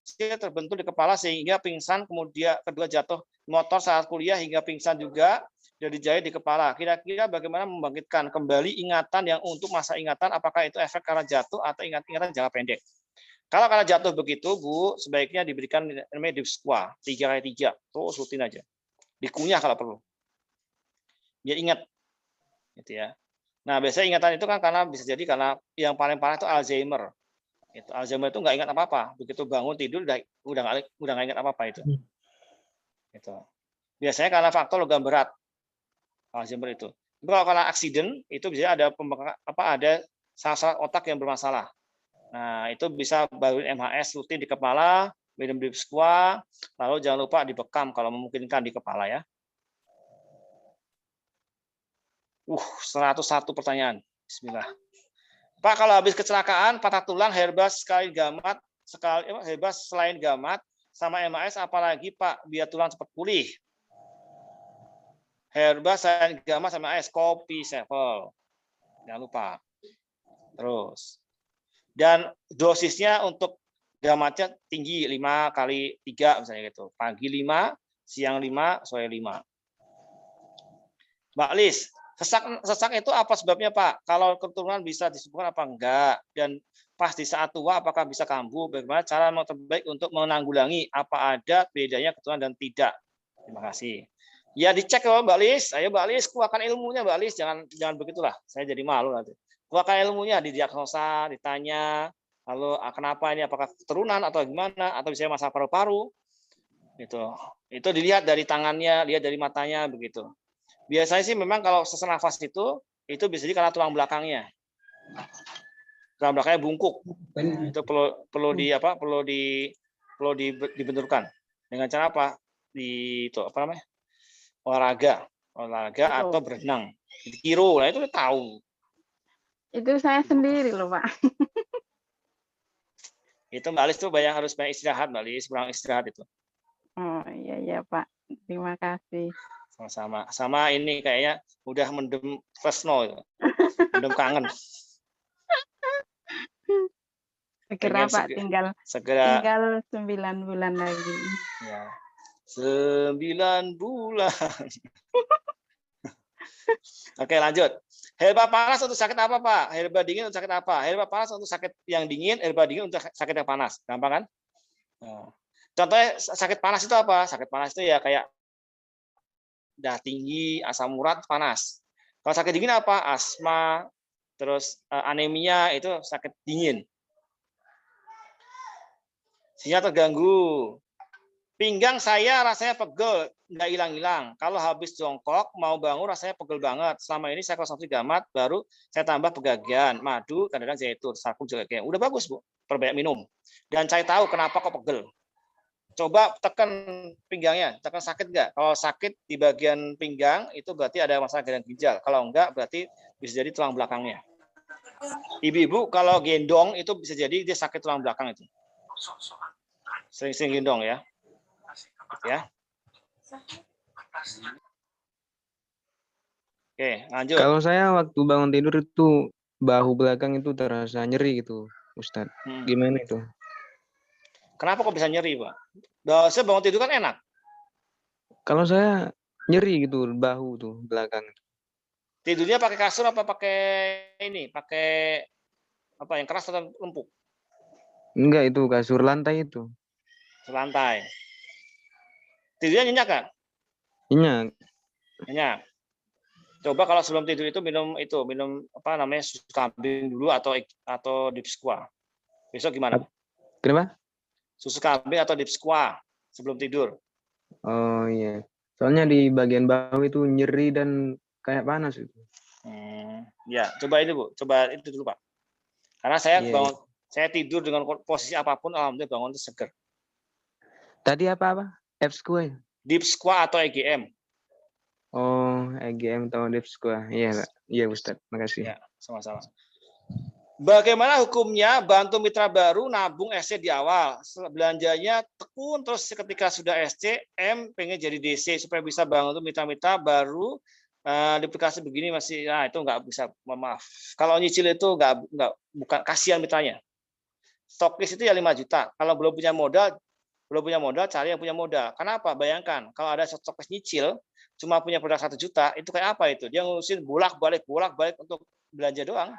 kecil, terbentur di kepala sehingga pingsan, kemudian kedua jatuh motor saat kuliah hingga pingsan juga, dan dijahit di kepala. Kira-kira bagaimana membangkitkan kembali ingatan yang untuk masa ingatan, apakah itu efek karena jatuh atau ingatan jangka pendek? Kalau karena jatuh begitu, Bu, sebaiknya diberikan namanya deep squat 3x3, terus rutin aja. Dikunyah kalau perlu. Biar ingat. Gitu ya. Nah, biasanya ingatan itu kan karena bisa jadi karena yang paling parah itu Alzheimer. Itu Alzheimer itu nggak ingat apa-apa. Begitu bangun tidur udah nggak ingat apa-apa itu. Gitu. Biasanya karena faktor logam berat. Alzheimer itu. Tapi kalau karena aksiden itu bisa ada ada saraf otak yang bermasalah. Nah, itu bisa baru MHS rutin di kepala, minum deep squat, lalu jangan lupa dibekam kalau memungkinkan di kepala ya. 101 pertanyaan. Bismillah. Pak, kalau habis kecelakaan patah tulang, herba selain gamat sama MHS apalagi Pak biar tulang cepat pulih? Herba selain gamat sama MHS, kopi sevel. Jangan lupa. Terus. Dan dosisnya untuk gamatnya tinggi 5x3 misalnya gitu. Pagi 5, siang 5, sore 5. Mbak Lis, sesak itu apa sebabnya Pak? Kalau keturunan bisa disembuhkan apa enggak? Dan pas di saat tua apakah bisa kambuh? Bagaimana cara yang terbaik untuk menanggulangi? Apa ada bedanya keturunan dan tidak? Terima kasih. Ya dicek loh Mbak Lis, ayo Mbak Lis keluarkan ilmunya Mbak Lis, jangan begitulah, saya jadi malu nanti. Keluarkan ilmunya, didiagnosa, ditanya, lalu kenapa ini, apakah keturunan atau gimana, atau bisa masalah paru-paru, itu dilihat dari tangannya, lihat dari matanya begitu. Biasanya sih memang kalau sesak nafas itu bisa jadi karena tulang belakangnya, bungkuk, itu perlu dibenturkan dengan cara apa? Olahraga atau berenang, kiro, nah itu udah tahu. Itu saya sendiri loh Pak. Itu Mbak Lis tuh harus banyak istirahat Mbak Lis, kurang istirahat itu. Oh iya Pak, terima kasih. Sama-sama. Sama ini kayaknya udah mendem Fresno itu, mendem kangen. Segera Pak, tinggal 9 bulan lagi. Ya. 9 bulan. Oke, lanjut. Herba panas untuk sakit apa, Pak? Herba dingin untuk sakit apa? Herba panas untuk sakit yang dingin, herba dingin untuk sakit yang panas. Gampang kan? Nah. Contohnya sakit panas itu apa? Sakit panas itu ya kayak darah tinggi, asam urat, panas. Kalau sakit dingin apa? Asma, terus anemia, itu sakit dingin. Sinyal terganggu. Pinggang saya rasanya pegel, nggak hilang-hilang. Kalau habis jongkok, mau bangun rasanya pegel banget. Selama ini saya konsumsi gamat, baru saya tambah pegagian, madu, kadang-kadang zaitun, sakum juga kayak. Udah bagus, Bu. Perbanyak minum. Dan saya tahu kenapa kok pegel. Coba tekan pinggangnya, tekan sakit nggak? Kalau sakit di bagian pinggang, itu berarti ada masalah gagang ginjal. Kalau enggak, berarti bisa jadi tulang belakangnya. Ibu-ibu kalau gendong, itu bisa jadi dia sakit tulang belakang itu. Sering-sering gendong ya. Ya. Oke, lanjut. Kalau saya waktu bangun tidur itu bahu belakang itu terasa nyeri gitu, Ustadz. Gimana itu? Kenapa kok bisa nyeri, Pak? Biasanya bangun tidur kan enak. Kalau saya nyeri gitu bahu tuh belakang. Tidurnya pakai kasur apa pakai ini? Pakai apa yang keras atau empuk? Enggak, itu kasur lantai itu. Lantai. Tidurnya nyenyak kan? Nyenyak. Nyenyak. Coba kalau sebelum tidur itu minum apa namanya susu kambing dulu atau Deep Squat. Besok gimana? Kenapa? Susu kambing atau Deep Squat sebelum tidur. Oh iya. Soalnya di bagian bahu itu nyeri dan kayak panas itu. Ya, coba itu Bu. Coba itu dulu Pak. Karena saya saya tidur dengan posisi apapun, alhamdulillah bangun itu seger. Tadi apa? F-squat? Deep Squat atau EGM. Oh, EGM atau Deep Squat. Iya, Pak. Iya, Ustadz. Makasih. Ya, sama-sama. Bagaimana hukumnya bantu mitra baru nabung SC di awal? Belanjanya tekun terus ketika sudah SC, pengen jadi DC supaya bisa bangun tuh mitra-mitra baru di aplikasi begini masih itu nggak bisa, maaf. Kalau nyicil itu bukan, kasihan mitranya. Stokis itu ya 5 juta. Kalau belum punya modal cari yang punya modal. Kenapa? Bayangkan kalau ada stokis nyicil cuma punya produk 1 juta, itu kayak apa itu? Dia ngurusin bolak-balik untuk belanja doang.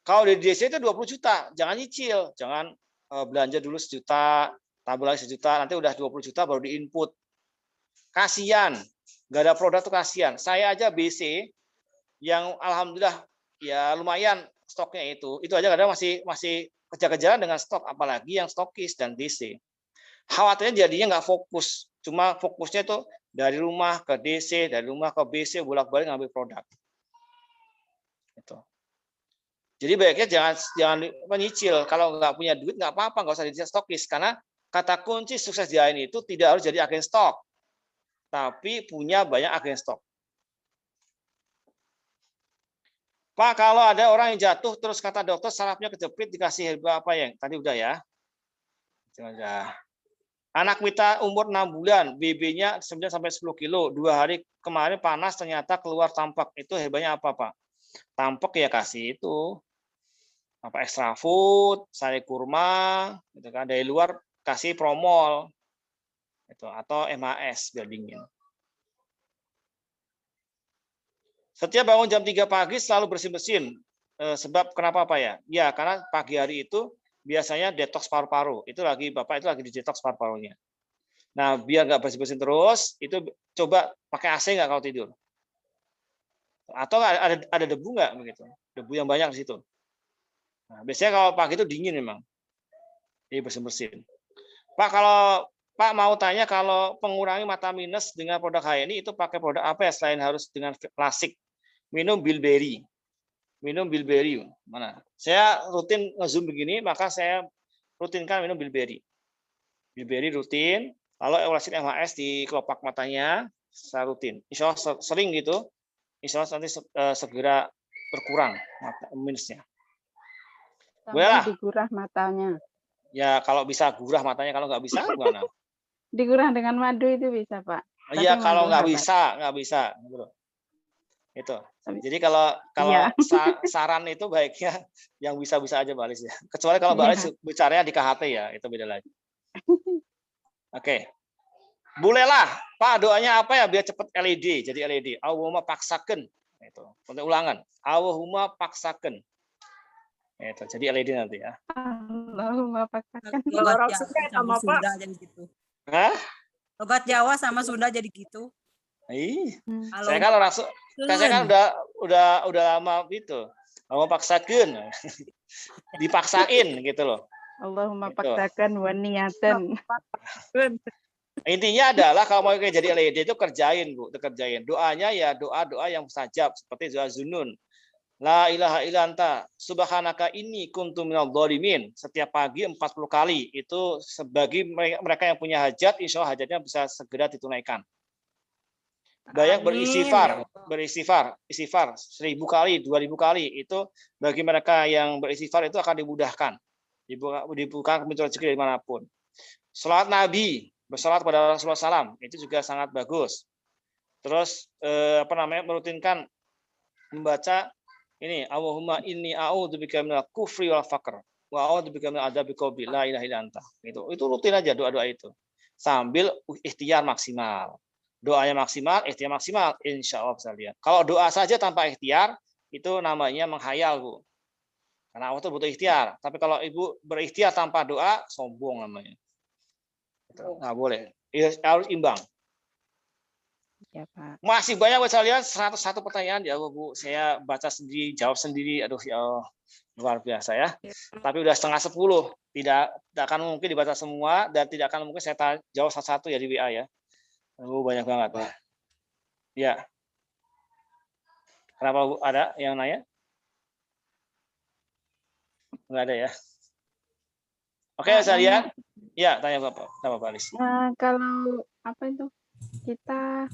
Kalau di DC itu 20 juta, jangan nyicil, jangan belanja dulu 1 juta, tabung lagi 1 juta, nanti udah 20 juta baru diinput. Kasian, nggak ada produk tuh kasian. Saya aja BC yang alhamdulillah ya lumayan stoknya itu aja kadang masih kejar-kejaran dengan stok, apalagi yang stokis dan DC. Khawatirnya jadinya nggak fokus, cuma fokusnya itu dari rumah ke DC, dari rumah ke BC, bolak-balik ngambil produk. Itu. Jadi baiknya jangan menyicil. Kalau nggak punya duit nggak apa-apa, nggak usah jadi stokis. Karena kata kunci sukses di AIN itu tidak harus jadi agen stok, tapi punya banyak agen stok. Pak, kalau ada orang yang jatuh terus kata dokter sarafnya kejepit dikasih herba apa yang tadi udah ya? Sudah. Anak mitra umur 6 bulan, BB-nya 9 sampai 10 kilo, 2 hari kemarin panas ternyata keluar tampak. Itu herbanya apa, Pak? Tampak ya kasih itu apa extra food, sari kurma, gitu kan. Dari luar kasih promol, itu atau MHS biar dingin. Setiap bangun jam 3 pagi selalu bersin-bersin. Sebab kenapa Pak ya? Ya karena pagi hari itu biasanya detoks paru-paru. Bapak itu lagi di detoks paru-parunya. Nah, biar nggak bersin-bersin terus, itu coba pakai AC nggak kalau tidur? Atau ada debu nggak begitu? Debu yang banyak di situ. Nah, biasanya kalau pagi itu dingin memang. Jadi bersin-bersin. Pak, kalau Pak mau tanya kalau pengurangi mata minus dengan produk HNI itu pakai produk apa ya selain harus dengan klasik? Minum bilberry. Minum bilberry. Mana? Saya rutin nge-zoom begini, maka saya rutinkan minum bilberry. Bilberry rutin. Kalau eulasit MHS di kelopak matanya, saya rutin. Insya Allah sering gitu. Insya Allah nanti segera berkurang mata minusnya. Boleh lah. Digurah matanya. Ya kalau bisa gurah matanya, kalau nggak bisa gimana? Digurah dengan madu itu bisa, Pak. Iya, kalau nggak bisa. Itu. Jadi kalau Iya. saran itu baiknya yang bisa-bisa aja Mbak Alis ya. Kecuali kalau Mbak Alis bicaranya di KHT ya, itu beda lagi. Oke. Bolehlah, Pak, doanya apa ya biar cepat LED, jadi LED. Allahumma paksaken. Itu. Untuk ulangan. Allahumma paksaken. Itu, jadi LED nanti ya. Allahumma paksaken. Logat Jawa sama Sunda jadi gitu. Hah? Logat Jawa sama Sunda jadi gitu. Saya kan saya kan udah lama gitu. Mau paksakan, dipaksain gitu loh. Allahumma Gitu. paksakan wa niyatan. Intinya adalah kalau mau jadi LED itu kerjain Bu, kerjain. Doanya ya doa-doa yang mustajab seperti doa Zunun. La ilaha illa anta subhanaka inni kuntu minadh dhalimin. Setiap pagi 40 kali itu sebagai mereka yang punya hajat, insya Allah hajatnya bisa segera ditunaikan. Banyak beristighfar 1000 kali, 2000 kali itu bagi mereka yang beristighfar itu akan dimudahkan, dibuka pintu rezeki dari manapun. Salat Nabi, bersalat kepada Rasulullah SAW itu juga sangat bagus. Terus merutinkan membaca ini Allahumma inni a'udzubika minal kufri wal faqr wa a'udzubika min adzabil qabri la ilaha illa anta. Itu rutin aja doa-doa itu. Sambil ikhtiar maksimal. Doanya maksimal, ikhtiar maksimal, insya Allah bisa lihat. Kalau doa saja tanpa ikhtiar, itu namanya menghayal, Bu. Karena Allah itu butuh ikhtiar. Tapi kalau Ibu berikhtiar tanpa doa, sombong namanya. Itu nggak boleh. Harus imbang. Ya, Pak. Masih banyak saya lihat 101 pertanyaan ya Bu. Saya baca sendiri, jawab sendiri. Aduh ya Allah, luar biasa ya. Tapi udah 9:30. Tidak akan mungkin dibaca semua dan tidak akan mungkin saya jawab satu-satu ya di WA ya. Banyak banget Pak. Ya. Kenapa Bu? Ada yang nanya? Enggak ada ya. Oke, saya lihat. Ya, tanya Bapak. Sama Pak Alis. Nah, kalau apa itu? Kita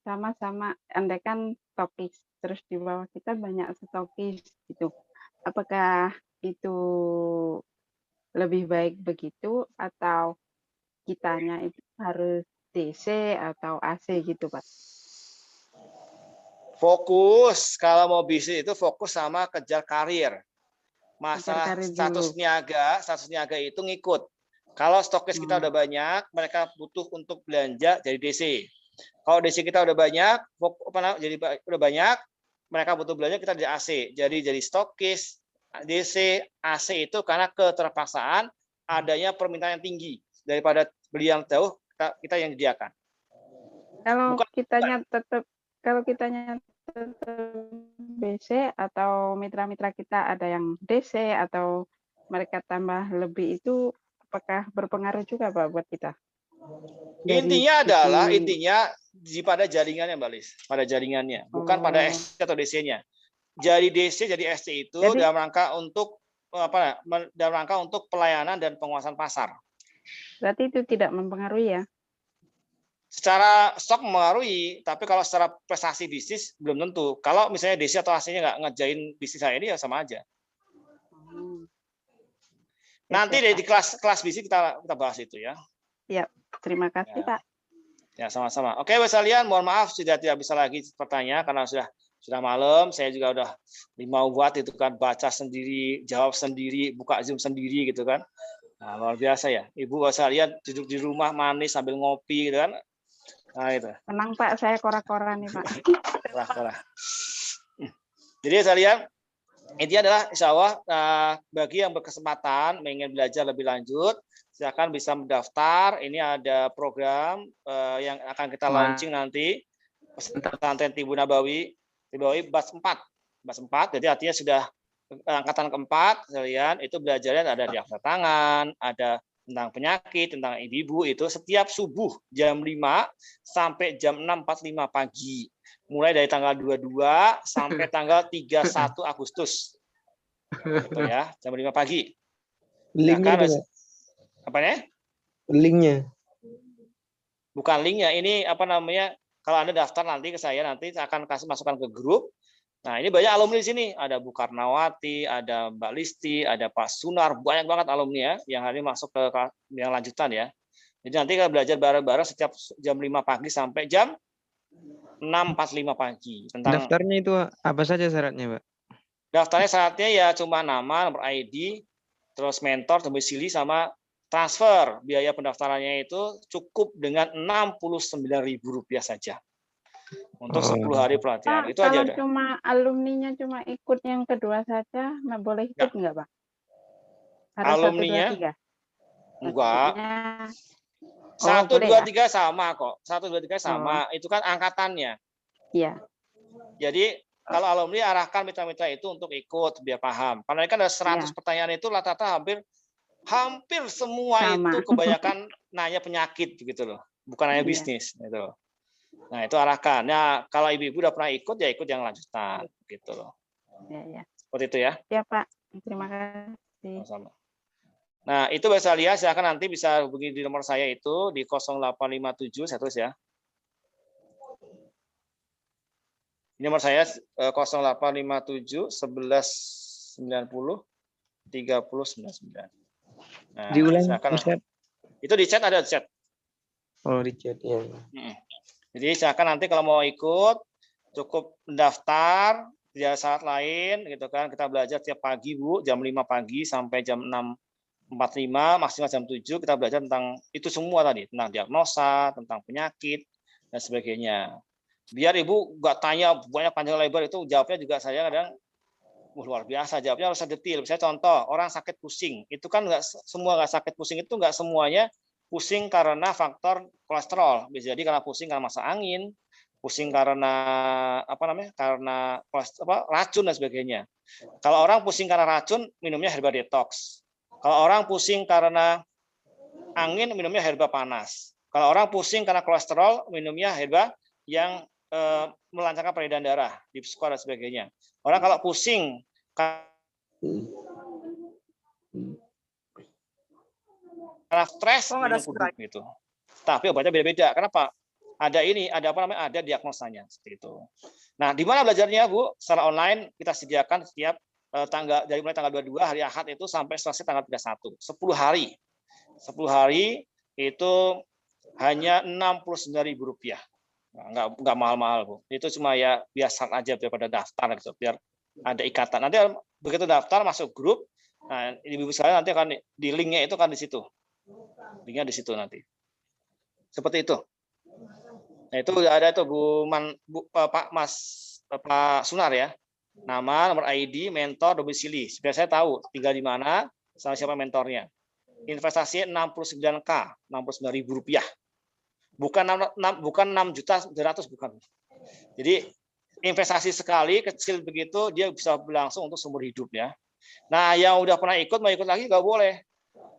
sama-sama andaikan stokis, terus di bawah kita banyak stokis gitu. Apakah itu lebih baik begitu atau kitanya itu harus DC atau AC gitu, Pak? Fokus, kalau mau bisnis itu fokus sama kejar karir. Masalah status niaga itu ngikut. Kalau stokis kita udah banyak, mereka butuh untuk belanja jadi DC. Kalau DC kita udah banyak, mereka butuh belanja kita jadi AC. Jadi stokis, DC, AC itu karena keterpaksaan adanya permintaan yang tinggi daripada beli yang jauh, kita yang disediakan. Kalau kitanya tetap BC atau mitra-mitra kita ada yang DC atau mereka tambah lebih, itu apakah berpengaruh juga Pak buat kita? Intinya pada jaringannya Mbak Lis, pada jaringannya, bukan pada SC atau DC-nya. Jadi DC, jadi SC itu dalam rangka untuk pelayanan dan penguasaan pasar. Berarti itu tidak mempengaruhi ya? Secara stok mempengaruhi, tapi kalau secara prestasi bisnis belum tentu. Kalau misalnya DC atau AC-nya nggak ngerjain bisnis saya ini ya sama aja. Nanti di kelas bisnis kita bahas itu ya. Ya, terima kasih Pak. Ya, sama-sama. Oke, Bu sekalian, mohon maaf sudah tidak bisa lagi bertanya karena sudah malam. Saya juga udah 5 watt itu kan, baca sendiri, jawab sendiri, buka Zoom sendiri gitu kan. Nah, luar biasa ya. Ibu sekalian duduk di rumah manis sambil ngopi gitu kan. Nah, itu. Tenang Pak, saya kora-kora nih Pak. Kora-kora. Jadi sekalian, intinya adalah insya Allah bagi yang berkesempatan ingin belajar lebih lanjut, silakan bisa mendaftar. Ini ada program yang akan kita launching nanti, pesantren Tibu Nabawi batch 4. Jadi artinya sudah angkatan keempat kalian itu belajarnya ada di daftar tangan, ada tentang penyakit, tentang ibu-ibu itu setiap subuh jam 5 sampai jam 6.45 pagi. Mulai dari tanggal 22 sampai tanggal 31 Agustus. Gitu ya, jam 5 pagi. Linknya Ya, itu, Pak. apa ya? Linknya. Bukan linknya, ini apa namanya? Kalau Anda daftar nanti ke saya, nanti akan kasih masukan ke grup. Nah, ini banyak alumni di sini. Ada Bu Karnawati, ada Mbak Listi, ada Pak Sunar, banyak banget alumni ya, yang hari ini masuk ke yang lanjutan ya. Jadi nanti kita belajar bareng-bareng setiap jam 5 pagi sampai jam 6.45 pagi. Daftarnya itu apa saja syaratnya, Pak? Daftarnya syaratnya ya cuma nama, nomor ID, terus mentor, domisili, sama transfer. Biaya pendaftarannya itu cukup dengan Rp69.000 saja. Untuk 10 hari pelatihan. Pak, Itu aja kalau ada. cuma alumninya cuma ikut yang kedua saja, nggak boleh ikut nggak, Pak? Harus Alumninya? 1, 2, 3. Enggak. Maksudnya, 1, 2, boleh 3 sama kok. 1, 2, 3 sama. Itu kan angkatannya. Iya. Jadi kalau alumni arahkan mitra-mitra itu untuk ikut biar paham. Karena kan ada 100 pertanyaan itu rata-rata hampir semua Sama. itu kebanyakan nanya penyakit gitu loh. Bukan nanya bisnis gitu. Nah, itu arahkan. Nah, kalau ibu-ibu udah pernah ikut ya ikut yang lanjutan gitu loh. Iya. Seperti itu ya. Ya, Pak. Terima kasih. Sama. Nah, itu bisa lihat, silakan nanti bisa hubungi di nomor saya itu di 0857, saya tulis ya. Ini nomor saya 0857 11 90 30 99. Nah, Diulang, silakan. Ustaz. Itu di chat, ada di chat. Oh, di chat ya. Jadi silakan nanti kalau mau ikut cukup mendaftar, tidak saat lain gitu kan. Kita belajar tiap pagi Bu, jam 5 pagi sampai jam 6.45, maksimal jam 7 kita belajar tentang itu semua tadi, tentang diagnosa, tentang penyakit dan sebagainya. Biar Ibu nggak tanya banyak panjang lebar, itu jawabnya juga saya kadang luar biasa, jawabnya harus detail. Saya contoh, orang sakit pusing, itu kan nggak sakit pusing itu nggak semuanya pusing karena faktor kolesterol. Bisa jadi karena pusing karena masa angin, pusing karena karena racun dan sebagainya. Kalau orang pusing karena racun, minumnya herba detox. Kalau orang pusing karena angin, minumnya herba panas. Kalau orang pusing karena kolesterol, minumnya herba yang melancarkan peredaran darah, Dipsco dan sebagainya. Orang kalau pusing karena stres, gitu. Tapi obatnya beda-beda. Kenapa? Ada diagnosanya seperti itu. Nah, di mana belajarnya, Bu? Secara online kita sediakan setiap dari mulai tanggal 22 hari Ahad itu sampai selesai tanggal 31. 10 hari. 10 hari itu hanya Rp69.000. Nah, enggak mahal-mahal, Bu. Itu cuma ya biasa aja daripada daftar gitu, biar ada ikatan. Nanti begitu daftar masuk grup, nah ibu-ibu sekalian nanti akan di linknya itu kan di situ. Linknya di situ nanti. Seperti itu. Nah, itu ada itu Pak Sunar ya. Nama, nomor ID, mentor, domisili. Supaya saya tahu tinggal di mana, sama siapa mentornya. Investasinya 69K, Rp69.000. Bukan 6.700.000, bukan. Jadi investasi sekali kecil begitu dia bisa berlangsung untuk seumur hidup ya. Nah, yang udah pernah ikut mau ikut lagi nggak boleh.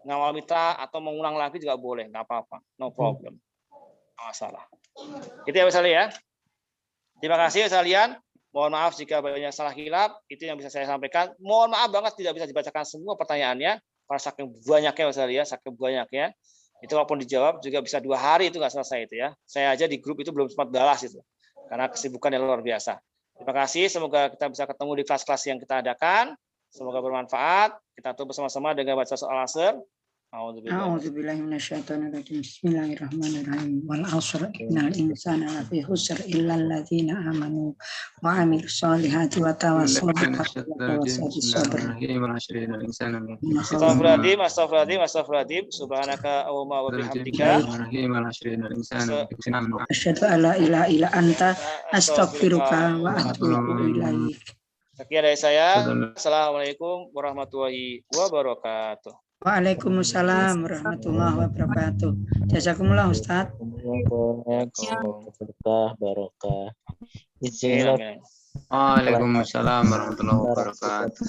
Ngawal mitra atau mengulang lagi juga boleh, nggak apa-apa, no problem. Nggak masalah. Itu ya misalnya ya. Terima kasih sekalian. Mohon maaf jika banyak salah hilap. Itu yang bisa saya sampaikan. Mohon maaf banget tidak bisa dibacakan semua pertanyaannya. Karena saking banyaknya misalnya, saking banyaknya. Itu walaupun dijawab juga bisa 2 hari itu nggak selesai itu ya. Saya aja di grup itu belum sempat balas itu. Karena kesibukan yang luar biasa. Terima kasih. Semoga kita bisa ketemu di kelas-kelas yang kita adakan. Semoga bermanfaat. Kita tutup bersama-sama dengan baca soal asar. A'udzubillahi minasyaitonirrajim. Bismillahirrahmanirrahim. Wal 'asr innal insana lafi khusr illa alladzina amanu wa 'amilus solihati wa tawassaw bil haqqi wa tawassaw bis sabr. Astagfirullahaladzim. Subhanaka Allahumma wa bihamdika. Asyhadu an la ilaha illa anta astaghfiruka wa atubu ilaik. Sekian dari saya. Assalamualaikum warahmatullahi wabarakatuh. Waalaikumsalam warahmatullahi wabarakatuh. Jazakumullah Ustaz. Berkah barokah. Amin, Izin amin. Waalaikumsalam warahmatullahi wabarakatuh.